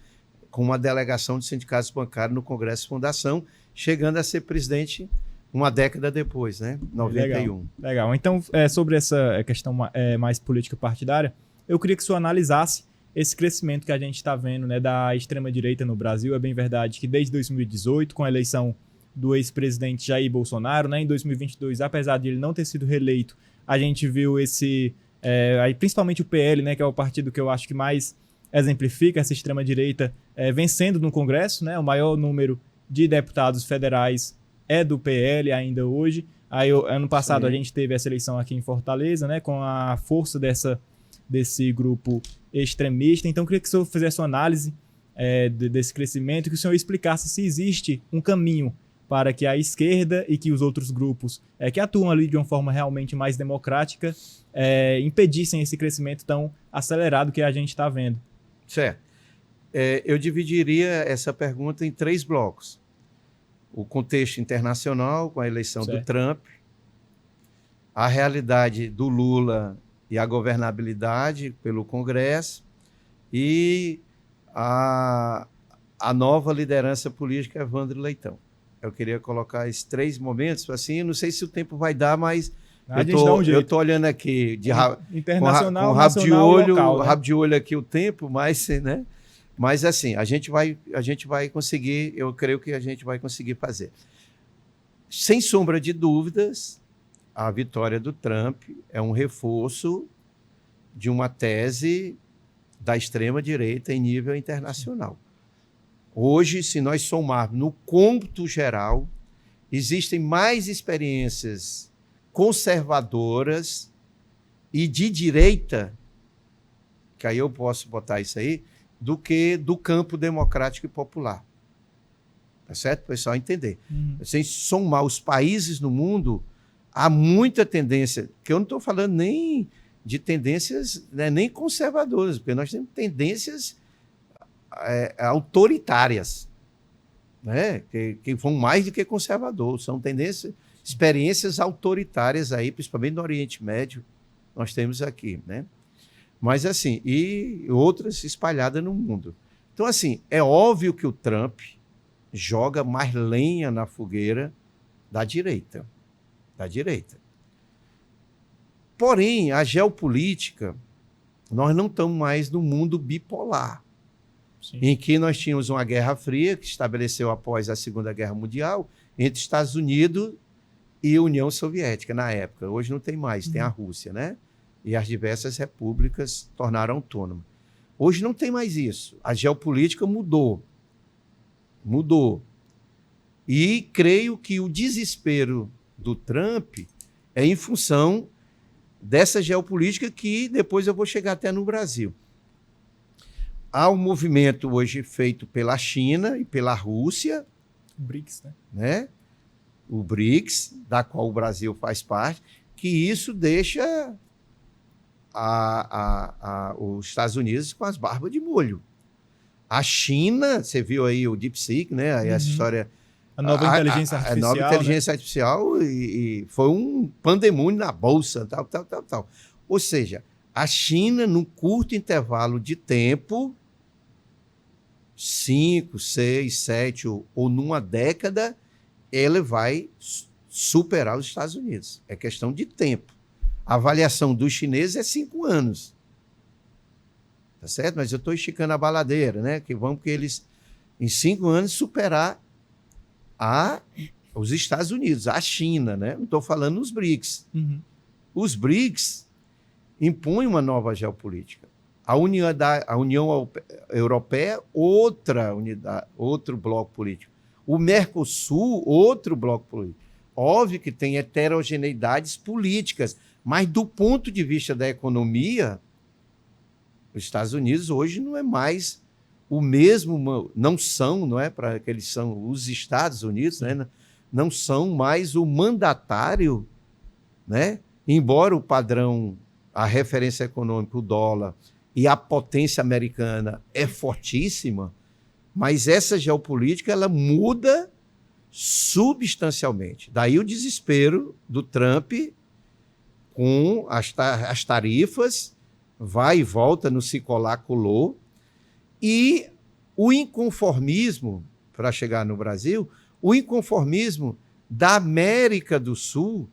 com uma delegação de sindicatos bancários no Congresso Fundação, chegando a ser presidente uma década depois, né? 91. Legal. Então, sobre essa questão mais política partidária, eu queria que o senhor analisasse esse crescimento que a gente está vendo, né, da extrema-direita no Brasil. É bem verdade que desde 2018, com a eleição do ex-presidente Jair Bolsonaro, né, em 2022, apesar de ele não ter sido reeleito, a gente viu aí principalmente o PL, né, que é o partido que eu acho que mais exemplifica essa extrema-direita, vencendo no Congresso, né, o maior número de deputados federais é do PL ainda hoje. Aí, ano passado, a gente teve essa eleição aqui em Fortaleza, né, com a força desse grupo extremista. Então, eu queria que o senhor fizesse uma análise desse crescimento, que o senhor explicasse se existe um caminho para que a esquerda e que os outros grupos que atuam ali de uma forma realmente mais democrática impedissem esse crescimento tão acelerado que a gente está vendo. Certo. Eu dividiria essa pergunta em 3 blocos. O contexto internacional, com a eleição do Trump, a realidade do Lula e a governabilidade pelo Congresso e a nova liderança política Evandro Leitão. Eu queria colocar esses 3 momentos, assim, não sei se o tempo vai dar, mas eu estou olhando aqui internacional, com rabo de olho, local, né? Rabo de olho aqui o tempo, mas, né? Mas assim, a gente vai conseguir, eu creio que a gente vai conseguir fazer. Sem sombra de dúvidas, a vitória do Trump é um reforço de uma tese da extrema-direita em nível internacional. Hoje, se nós somarmos no cômputo geral, existem mais experiências conservadoras e de direita, que aí eu posso botar isso aí, do que do campo democrático e popular. Tá certo? Para o pessoal entender. Sem somar os países no mundo, há muita tendência, que eu não estou falando nem de tendências, né, nem conservadoras, porque nós temos tendências autoritárias, né, que vão mais do que conservadores, são experiências autoritárias aí, principalmente no Oriente Médio, nós temos aqui, né? Mas assim, e outras espalhadas no mundo. Então, assim, é óbvio que o Trump joga mais lenha na fogueira da direita. Da direita. Porém, a geopolítica, nós não estamos mais no mundo bipolar, em que nós tínhamos uma Guerra Fria, que estabeleceu após a Segunda Guerra Mundial, entre Estados Unidos e União Soviética, na época. Hoje não tem mais, tem a Rússia, né? E as diversas repúblicas tornaram autônomas. Hoje não tem mais isso. A geopolítica mudou. Mudou. E creio que o desespero do Trump é em função dessa geopolítica que depois eu vou chegar até no Brasil. Há um movimento hoje feito pela China e pela Rússia, BRICS, né? o BRICS, da qual o Brasil faz parte, que isso deixa os Estados Unidos com as barbas de molho. A China, você viu aí o DeepSeek, né? Aí essa história... A nova inteligência artificial. A nova inteligência artificial e foi um pandemônio na bolsa, tal. Ou seja, a China, num curto intervalo de tempo, 5, 6, 7 ou numa década, ela vai superar os Estados Unidos. É questão de tempo. A avaliação dos chineses é 5 anos. Tá certo? Mas eu estou esticando a baladeira, né? Que eles, em 5 anos, superar os Estados Unidos, a China, né? Não estou falando os BRICS. Os BRICS impõem uma nova geopolítica. A União Europeia, outro bloco político. O Mercosul, outro bloco político. Óbvio que tem heterogeneidades políticas, mas do ponto de vista da economia, os Estados Unidos hoje não é mais o mesmo, não são, não é para que eles são os Estados Unidos, né? Não são mais o mandatário, né? Embora o padrão, a referência econômica, o dólar e a potência americana é fortíssima, mas essa geopolítica ela muda substancialmente. Daí o desespero do Trump com as tarifas, vai e volta no se colar, colou, e o inconformismo, para chegar no Brasil, o inconformismo da América do Sul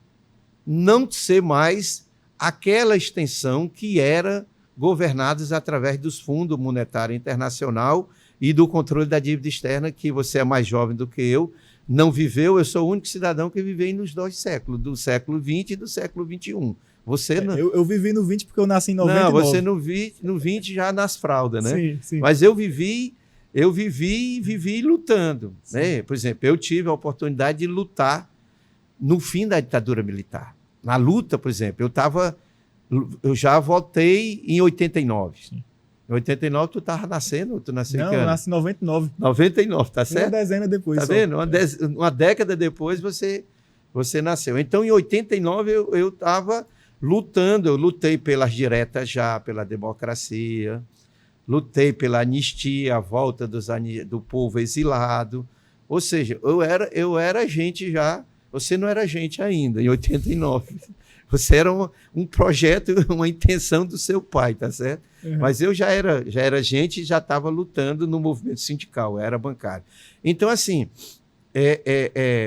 não ser mais aquela extensão que era governados através dos Fundos Monetário Internacional e do controle da dívida externa, que você é mais jovem do que eu, não viveu. Eu sou o único cidadão que viveu nos 2 séculos, do século XX e do século XXI. Você não... eu vivi no 20 porque eu nasci em 99. Não, você no 20 já nas fraldas, né? Sim, sim. Mas eu vivi lutando, né? Por exemplo, eu tive a oportunidade de lutar no fim da ditadura militar. Na luta, por exemplo, eu já votei em 89. Sim. Em 89 tu estava nascendo, tu nasceu Não, eu nasci em 99. 99, tá certo? Uma dezena depois. Tá vendo? Uma década depois você nasceu. Então, em 89 eu estava lutando, eu lutei pelas diretas já, pela democracia, lutei pela anistia, a volta do povo exilado. Ou seja, eu era gente já, você não era gente ainda, em 89. Você era um projeto, uma intenção do seu pai, tá certo? Uhum. Mas eu já era gente e já estava lutando no movimento sindical, era bancário. Então, assim,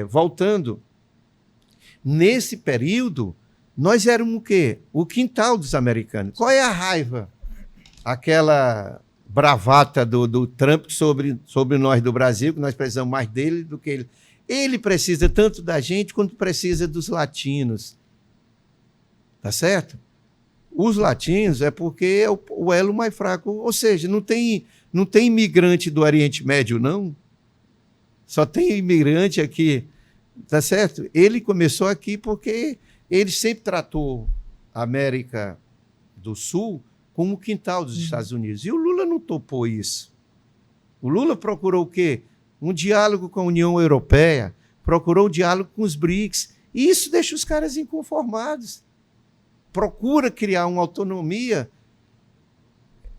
voltando, nesse período, nós éramos o quê? O quintal dos americanos. Qual é a raiva? Aquela bravata do Trump sobre nós do Brasil, que nós precisamos mais dele do que ele. Ele precisa tanto da gente quanto precisa dos latinos. Tá certo? Os latinos é porque é o elo mais fraco. Ou seja, não tem imigrante do Oriente Médio, não. Só tem imigrante aqui. Tá certo? Ele começou aqui porque ele sempre tratou a América do Sul como o quintal dos Estados Unidos. E o Lula não topou isso. O Lula procurou o quê? Um diálogo com a União Europeia, procurou um diálogo com os BRICS. E isso deixa os caras inconformados. Procura criar uma autonomia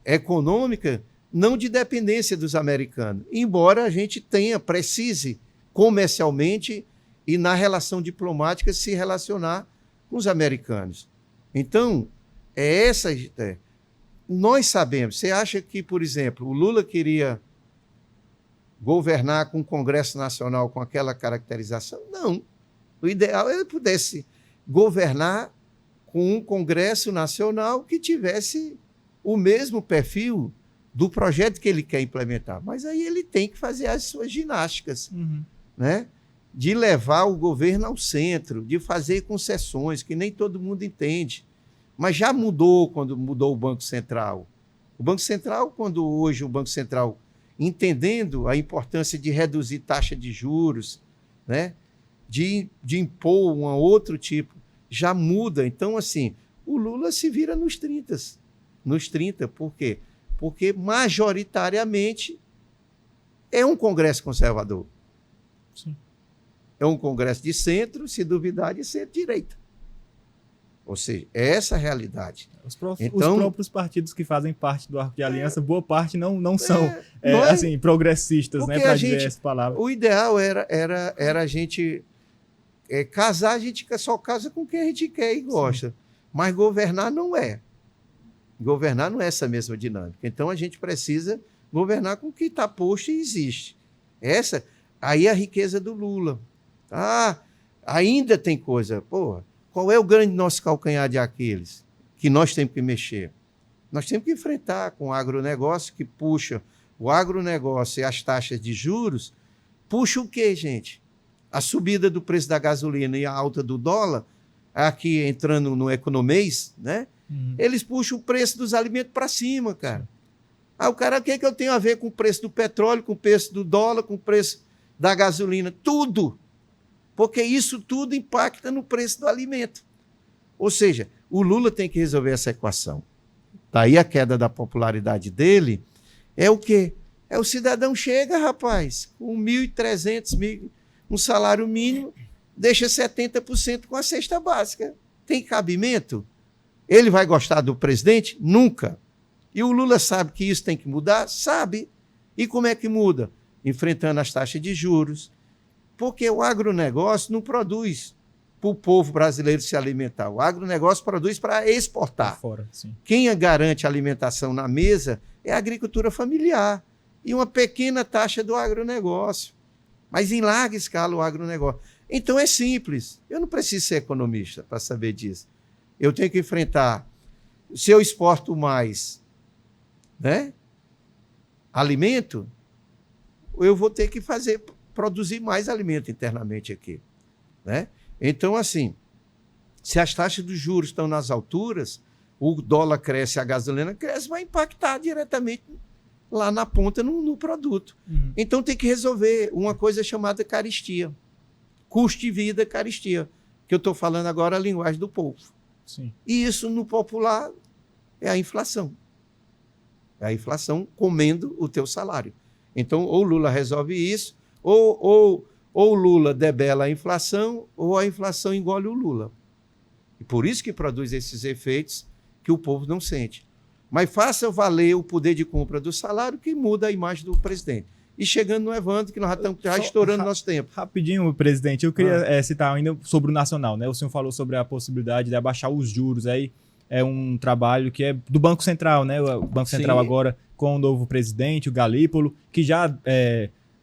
econômica, não de dependência dos americanos, embora a gente precise comercialmente e na relação diplomática se relacionar com os americanos. Então, nós sabemos. Você acha que, por exemplo, o Lula queria governar com o Congresso Nacional com aquela caracterização? Não. O ideal é que ele pudesse governar com um Congresso Nacional que tivesse o mesmo perfil do projeto que ele quer implementar. Mas aí ele tem que fazer as suas ginásticas, né? De levar o governo ao centro, de fazer concessões, que nem todo mundo entende. Mas já mudou quando mudou o Banco Central. O Banco Central, quando hoje o Banco Central, entendendo a importância de reduzir taxa de juros, né? de impor um outro tipo, já muda. Então, assim, o Lula se vira nos 30. Nos 30, por quê? Porque, majoritariamente, é um Congresso conservador. Sim. é um Congresso de centro, se duvidar, de centro-direita. Ou seja, é essa a realidade. Os próprios partidos que fazem parte do arco de aliança, boa parte não são assim, progressistas, né, para dizer essa palavra. O ideal era a gente casar, a gente só casa com quem a gente quer e gosta. Sim. Mas governar não é. Governar não é essa mesma dinâmica. Então a gente precisa governar com o que está posto e existe. Essa aí é a riqueza do Lula. Ainda tem coisa. Porra, qual é o grande nosso calcanhar de Aquiles que nós temos que mexer? Nós temos que enfrentar com o agronegócio, que puxa o agronegócio e as taxas de juros. Puxa o quê, gente? A subida do preço da gasolina e a alta do dólar, aqui entrando no economês, né? Eles puxam o preço dos alimentos para cima, cara. O cara, o que eu tenho a ver com o preço do petróleo, com o preço do dólar, com o preço da gasolina? Tudo. Porque isso tudo impacta no preço do alimento. Ou seja, o Lula tem que resolver essa equação. Daí a queda da popularidade dele é o quê? O cidadão chega, rapaz, com 1.300, um salário mínimo, deixa 70% com a cesta básica. Tem cabimento? Ele vai gostar do presidente? Nunca. E o Lula sabe que isso tem que mudar? Sabe. E como é que muda? Enfrentando as taxas de juros. Porque o agronegócio não produz para o povo brasileiro se alimentar. O agronegócio produz para exportar. Fora, sim. Quem garante a alimentação na mesa é a agricultura familiar e uma pequena taxa do agronegócio. Mas em larga escala o agronegócio. Então é simples. Eu não preciso ser economista para saber disso. Eu tenho que enfrentar. Se eu exporto mais, né, alimento, eu vou ter que produzir mais alimento internamente aqui, né? Então, assim, se as taxas dos juros estão nas alturas, o dólar cresce, a gasolina cresce, vai impactar diretamente lá na ponta no produto. Então tem que resolver uma coisa chamada caristia. Custo de vida, caristia. Que eu estou falando agora a linguagem do povo. Sim. E isso, no popular, é a inflação. É a inflação comendo o teu salário. Então, ou o Lula resolve isso, ou o Lula debela a inflação, ou a inflação engole o Lula. E por isso que produz esses efeitos que o povo não sente. Mas faça valer o poder de compra do salário, que muda a imagem do presidente. E chegando no Evandro, que nós já estamos estourando nosso tempo. Rapidinho, presidente, eu queria citar ainda sobre o nacional, né? O senhor falou sobre a possibilidade de abaixar os juros. Aí é um trabalho que é do Banco Central, né? O Banco Central agora com o novo presidente, o Galípolo, que já,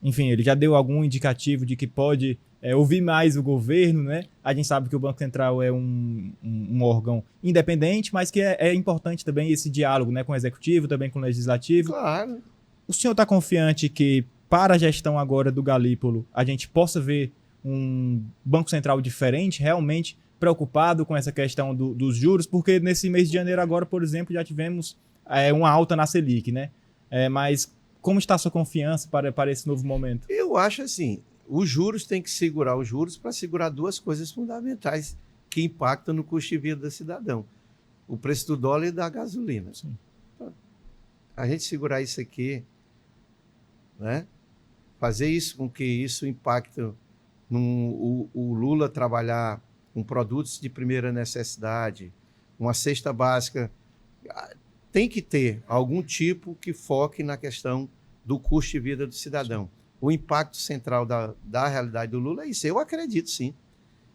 enfim, ele já deu algum indicativo de que pode ouvir mais o governo, né? A gente sabe que o Banco Central é um órgão independente, mas que é importante também esse diálogo, né? Com o Executivo, também com o Legislativo. Claro. O senhor está confiante que, para a gestão agora do Galípolo, a gente possa ver um Banco Central diferente, realmente preocupado com essa questão dos juros? Porque nesse mês de janeiro agora, por exemplo, já tivemos uma alta na Selic, né? Mas como está a sua confiança para esse novo momento? Eu acho assim, os juros tem que segurar os juros para segurar duas coisas fundamentais que impactam no custo de vida do cidadão. O preço do dólar e da gasolina. Sim. A gente segurar isso aqui, né? Fazer isso com que isso impacte o Lula trabalhar com produtos de primeira necessidade, uma cesta básica. Tem que ter algum tipo que foque na questão do custo de vida do cidadão. O impacto central da realidade do Lula é isso. Eu acredito, sim.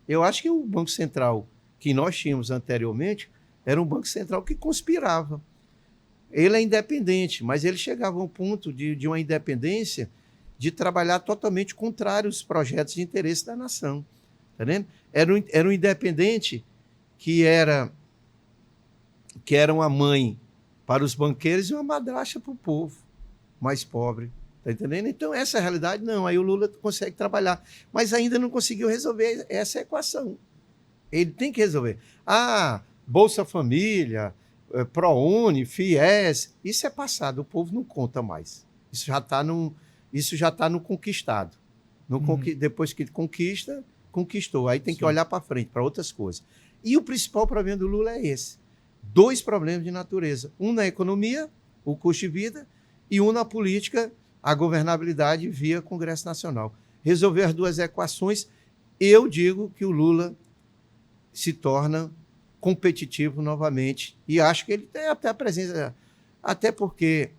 Eu acho que o Banco Central que nós tínhamos anteriormente era um Banco Central que conspirava. Ele é independente, mas ele chegava a um ponto de uma independência de trabalhar totalmente contrário aos projetos de interesse da nação. Tá vendo? Era um independente que era uma mãe para os banqueiros e uma madrasta para o povo mais pobre. Tá entendendo? Então, essa é a realidade. Não, aí o Lula consegue trabalhar, mas ainda não conseguiu resolver essa equação. Ele tem que resolver. Bolsa Família, ProUni, FIES, isso é passado, o povo não conta mais. Isso já está no conquistado. Depois que conquista, conquistou. Aí tem que olhar para frente, para outras coisas. E o principal problema do Lula é esse. 2 problemas de natureza. Um na economia, o custo de vida, e um na política, a governabilidade via Congresso Nacional. Resolver as 2 equações eu digo que o Lula se torna competitivo novamente. E acho que ele tem até a presença... Até porque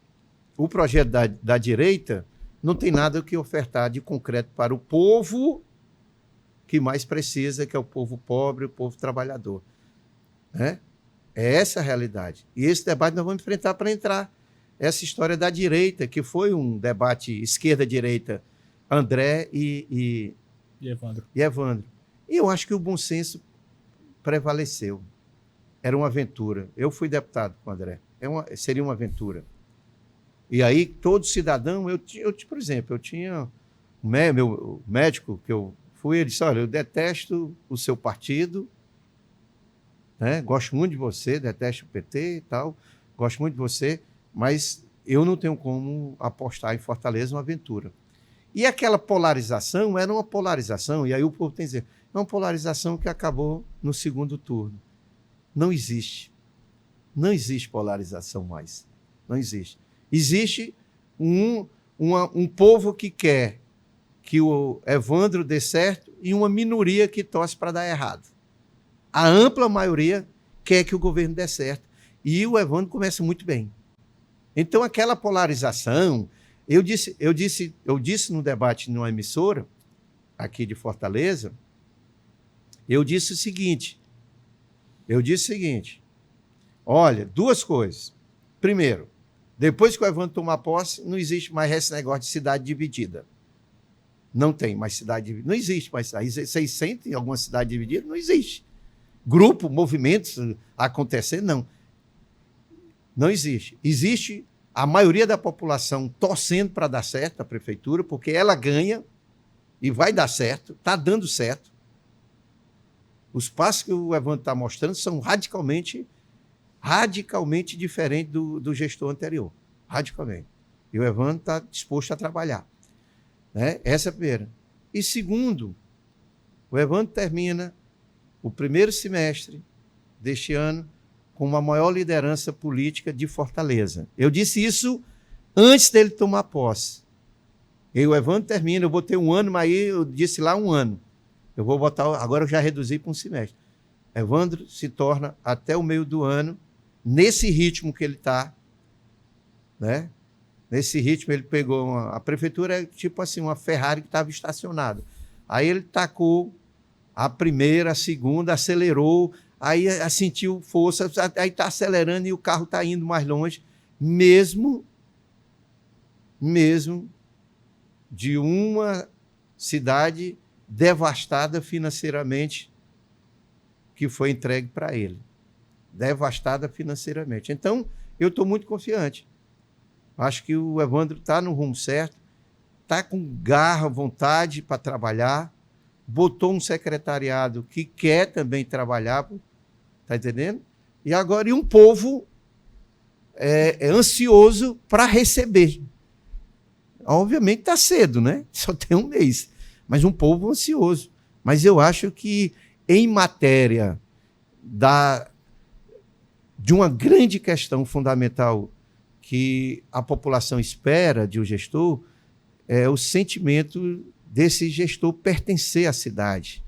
o projeto da direita não tem nada que ofertar de concreto para o povo que mais precisa, que é o povo pobre, o povo trabalhador. Né? É essa a realidade. E esse debate nós vamos enfrentar para entrar. Essa história da direita, que foi um debate esquerda-direita, André e Evandro. E eu acho que o bom senso prevaleceu. Era uma aventura. Eu fui deputado com o André. Seria uma aventura. E aí, todo cidadão, por exemplo, eu tinha meu médico que eu fui, ele disse, olha, eu detesto o seu partido, né? Gosto muito de você, detesto o PT e tal, gosto muito de você, mas eu não tenho como apostar em Fortaleza uma aventura. E aquela polarização era uma polarização, e aí o povo tem que dizer, é uma polarização que acabou no segundo turno. Não existe. Não existe polarização mais. Não existe. Existe um povo que quer que o Evandro dê certo e uma minoria que torce para dar errado. A ampla maioria quer que o governo dê certo. E o Evandro começa muito bem. Então, aquela polarização... Eu disse no debate numa emissora, aqui de Fortaleza, eu disse o seguinte, olha, duas coisas. Primeiro, depois que o Evandro tomar posse, não existe mais esse negócio de cidade dividida. Não tem mais cidade dividida. Não existe mais cidade. Vocês sentem alguma cidade dividida? Não existe. Grupo, movimentos acontecendo, não. Não existe. Existe a maioria da população torcendo para dar certo a prefeitura, porque ela ganha e vai dar certo, está dando certo. Os passos que o Evandro está mostrando são radicalmente diferentes do gestor anterior. Radicalmente. E o Evandro está disposto a trabalhar. Né? Essa é a primeira. E segundo, o Evandro termina o primeiro semestre deste ano com uma maior liderança política de Fortaleza. Eu disse isso antes dele tomar posse. E o Evandro termina, eu botei 1 ano, mas aí eu disse lá 1 ano. Eu vou botar, agora eu já reduzi para 1 semestre. Evandro se torna, até o meio do ano, nesse ritmo que ele está, né? Nesse ritmo ele pegou, a prefeitura é tipo assim, uma Ferrari que estava estacionada. Aí ele tacou a primeira, a segunda, acelerou, aí sentiu força, aí está acelerando e o carro está indo mais longe, mesmo de uma cidade devastada financeiramente que foi entregue para ele. Devastada financeiramente. Então, eu estou muito confiante. Acho que o Evandro está no rumo certo, está com garra, vontade para trabalhar, botou um secretariado que quer também trabalhar, está entendendo? E agora, um povo ansioso para receber. Obviamente está cedo, né? Só tem 1 mês, mas um povo ansioso. Mas eu acho que, em matéria de uma grande questão fundamental que a população espera de um gestor, é o sentimento desse gestor pertencer à cidade,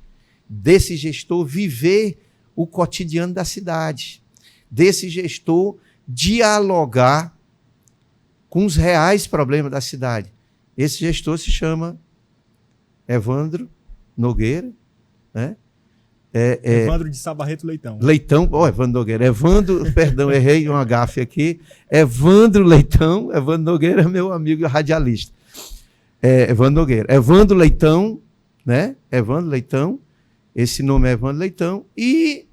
desse gestor viver o cotidiano da cidade, desse gestor dialogar com os reais problemas da cidade. Esse gestor se chama Evandro Nogueira, né? Evandro de Sá Barreto Leitão. Evandro Nogueira. Perdão, errei uma gafe aqui. Evandro Leitão. Evandro Nogueira é meu amigo radialista. Evandro Nogueira. Evandro Leitão, né? Evandro Leitão. Esse nome é Evandro Leitão. E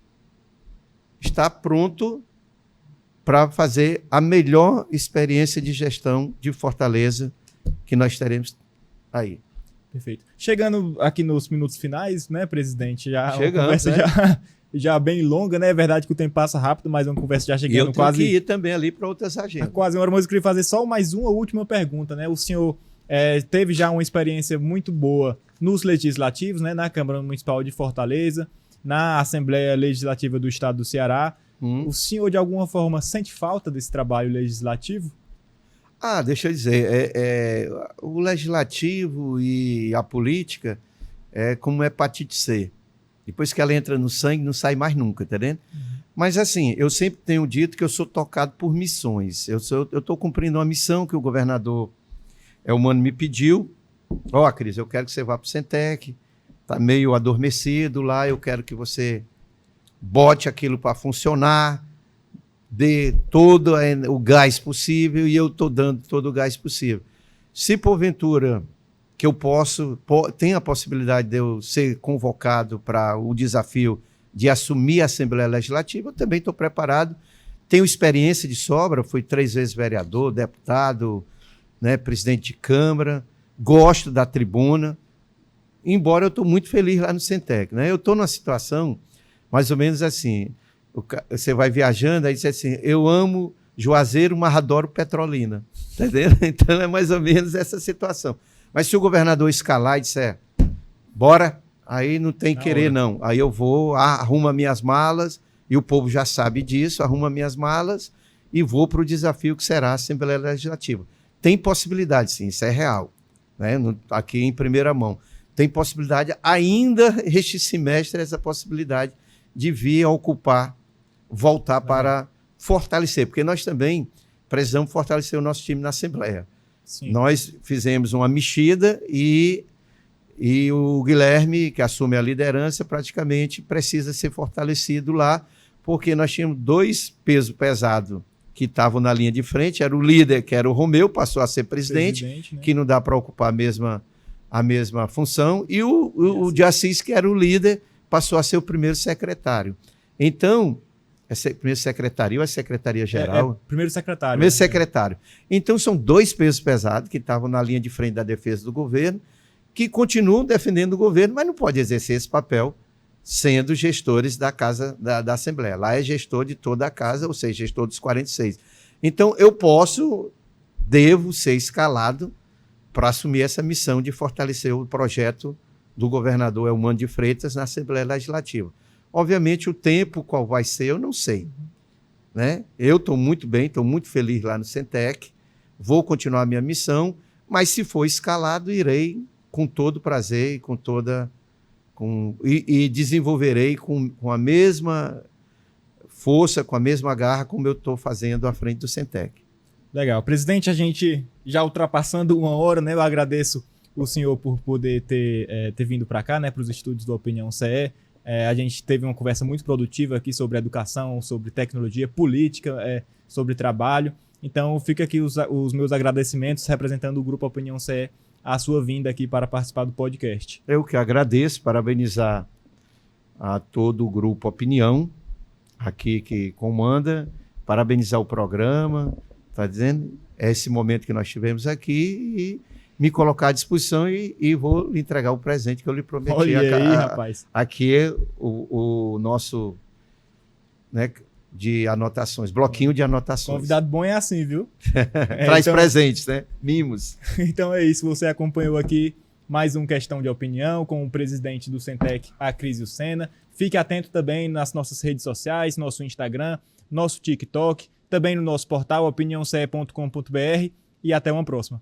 está pronto para fazer a melhor experiência de gestão de Fortaleza que nós teremos aí. Perfeito. Chegando aqui nos minutos finais, né, presidente? Chegando, uma conversa já bem longa, né? É verdade que o tempo passa rápido, mas uma conversa já chegando eu quase... Eu tenho que ir também ali para outras agendas. Quase 1 hora, mas eu queria fazer só mais uma última pergunta, né? O senhor teve já uma experiência muito boa nos legislativos, né? Na Câmara Municipal de Fortaleza, na Assembleia Legislativa do Estado do Ceará. O senhor, de alguma forma, sente falta desse trabalho legislativo? Deixa eu dizer, o legislativo e a política é como hepatite C. Depois que ela entra no sangue, não sai mais nunca, tá entendendo? Mas assim, eu sempre tenho dito que eu sou tocado por missões. Eu estou cumprindo uma missão que o governador Elmano me pediu. Ó, Cris, eu quero que você vá para o Centec, tá meio adormecido lá, eu quero que você bote aquilo para funcionar, dê todo o gás possível, e eu estou dando todo o gás possível. Se porventura que eu tem a possibilidade de eu ser convocado para o desafio de assumir a Assembleia Legislativa, eu também estou preparado. Tenho experiência de sobra, fui 3 vezes vereador, deputado, né, presidente de Câmara, gosto da tribuna, embora eu estou muito feliz lá no Centec. Né? Eu estou numa situação mais ou menos assim, você vai viajando, aí diz assim, eu amo Juazeiro, mas adoro Petrolina. Tá entendendo? Então é mais ou menos essa situação. Mas se o governador escalar e disser, bora, aí não tem querer não. Aí eu vou, arrumo minhas malas, e o povo já sabe disso, arrumo minhas malas e vou para o desafio que será a Assembleia Legislativa. Tem possibilidade, sim, isso é real. Né? Aqui em primeira mão. Tem possibilidade, ainda este semestre, essa possibilidade de vir a ocupar, voltar para fortalecer, porque nós também precisamos fortalecer o nosso time na Assembleia. Sim. Nós fizemos uma mexida e o Guilherme, que assume a liderança, praticamente precisa ser fortalecido lá, porque nós tínhamos 2 pesos pesados que estavam na linha de frente, era o líder, que era o Romeu, passou a ser presidente né? Que não dá para ocupar a mesma função, e o de Assis, que era o líder, passou a ser o primeiro secretário. Então, primeiro secretaria ou a secretaria-geral? Primeiro secretário. Primeiro secretário. Então, são 2 pesos pesados que estavam na linha de frente da defesa do governo, que continuam defendendo o governo, mas não pode exercer esse papel sendo gestores da Casa da Assembleia. Lá é gestor de toda a casa, ou seja, gestor dos 46. Então, eu devo ser escalado para assumir essa missão de fortalecer o projeto do governador Elmano de Freitas na Assembleia Legislativa. Obviamente, o tempo qual vai ser, eu não sei. Né? Eu estou muito bem, estou muito feliz lá no Centec, vou continuar a minha missão, mas se for escalado, irei com todo prazer e desenvolverei com a mesma força, com a mesma garra como eu estou fazendo à frente do Centec. Legal. Presidente, a gente já ultrapassando 1 hora, né? Eu agradeço o senhor por poder ter vindo para cá, né, para os estúdios do Opinião CE. A gente teve uma conversa muito produtiva aqui sobre educação, sobre tecnologia, política, sobre trabalho. Então, fica aqui os meus agradecimentos representando o Grupo Opinião CE, a sua vinda aqui para participar do podcast. Eu que agradeço, parabenizar a todo o Grupo Opinião, aqui que comanda, parabenizar o programa, tá dizendo? É esse momento que nós tivemos aqui e me colocar à disposição e vou lhe entregar o presente que eu lhe prometi. Olha aí, rapaz. Aqui é o nosso, né, de anotações, bloquinho de anotações. Convidado bom é assim, viu? Traz então, presentes, né? Mimos. Então é isso, você acompanhou aqui mais um Questão de Opinião com o presidente do Centec, Acrísio Sena. Fique atento também nas nossas redes sociais, nosso Instagram, nosso TikTok, também no nosso portal opiniãoce.com.br e até uma próxima.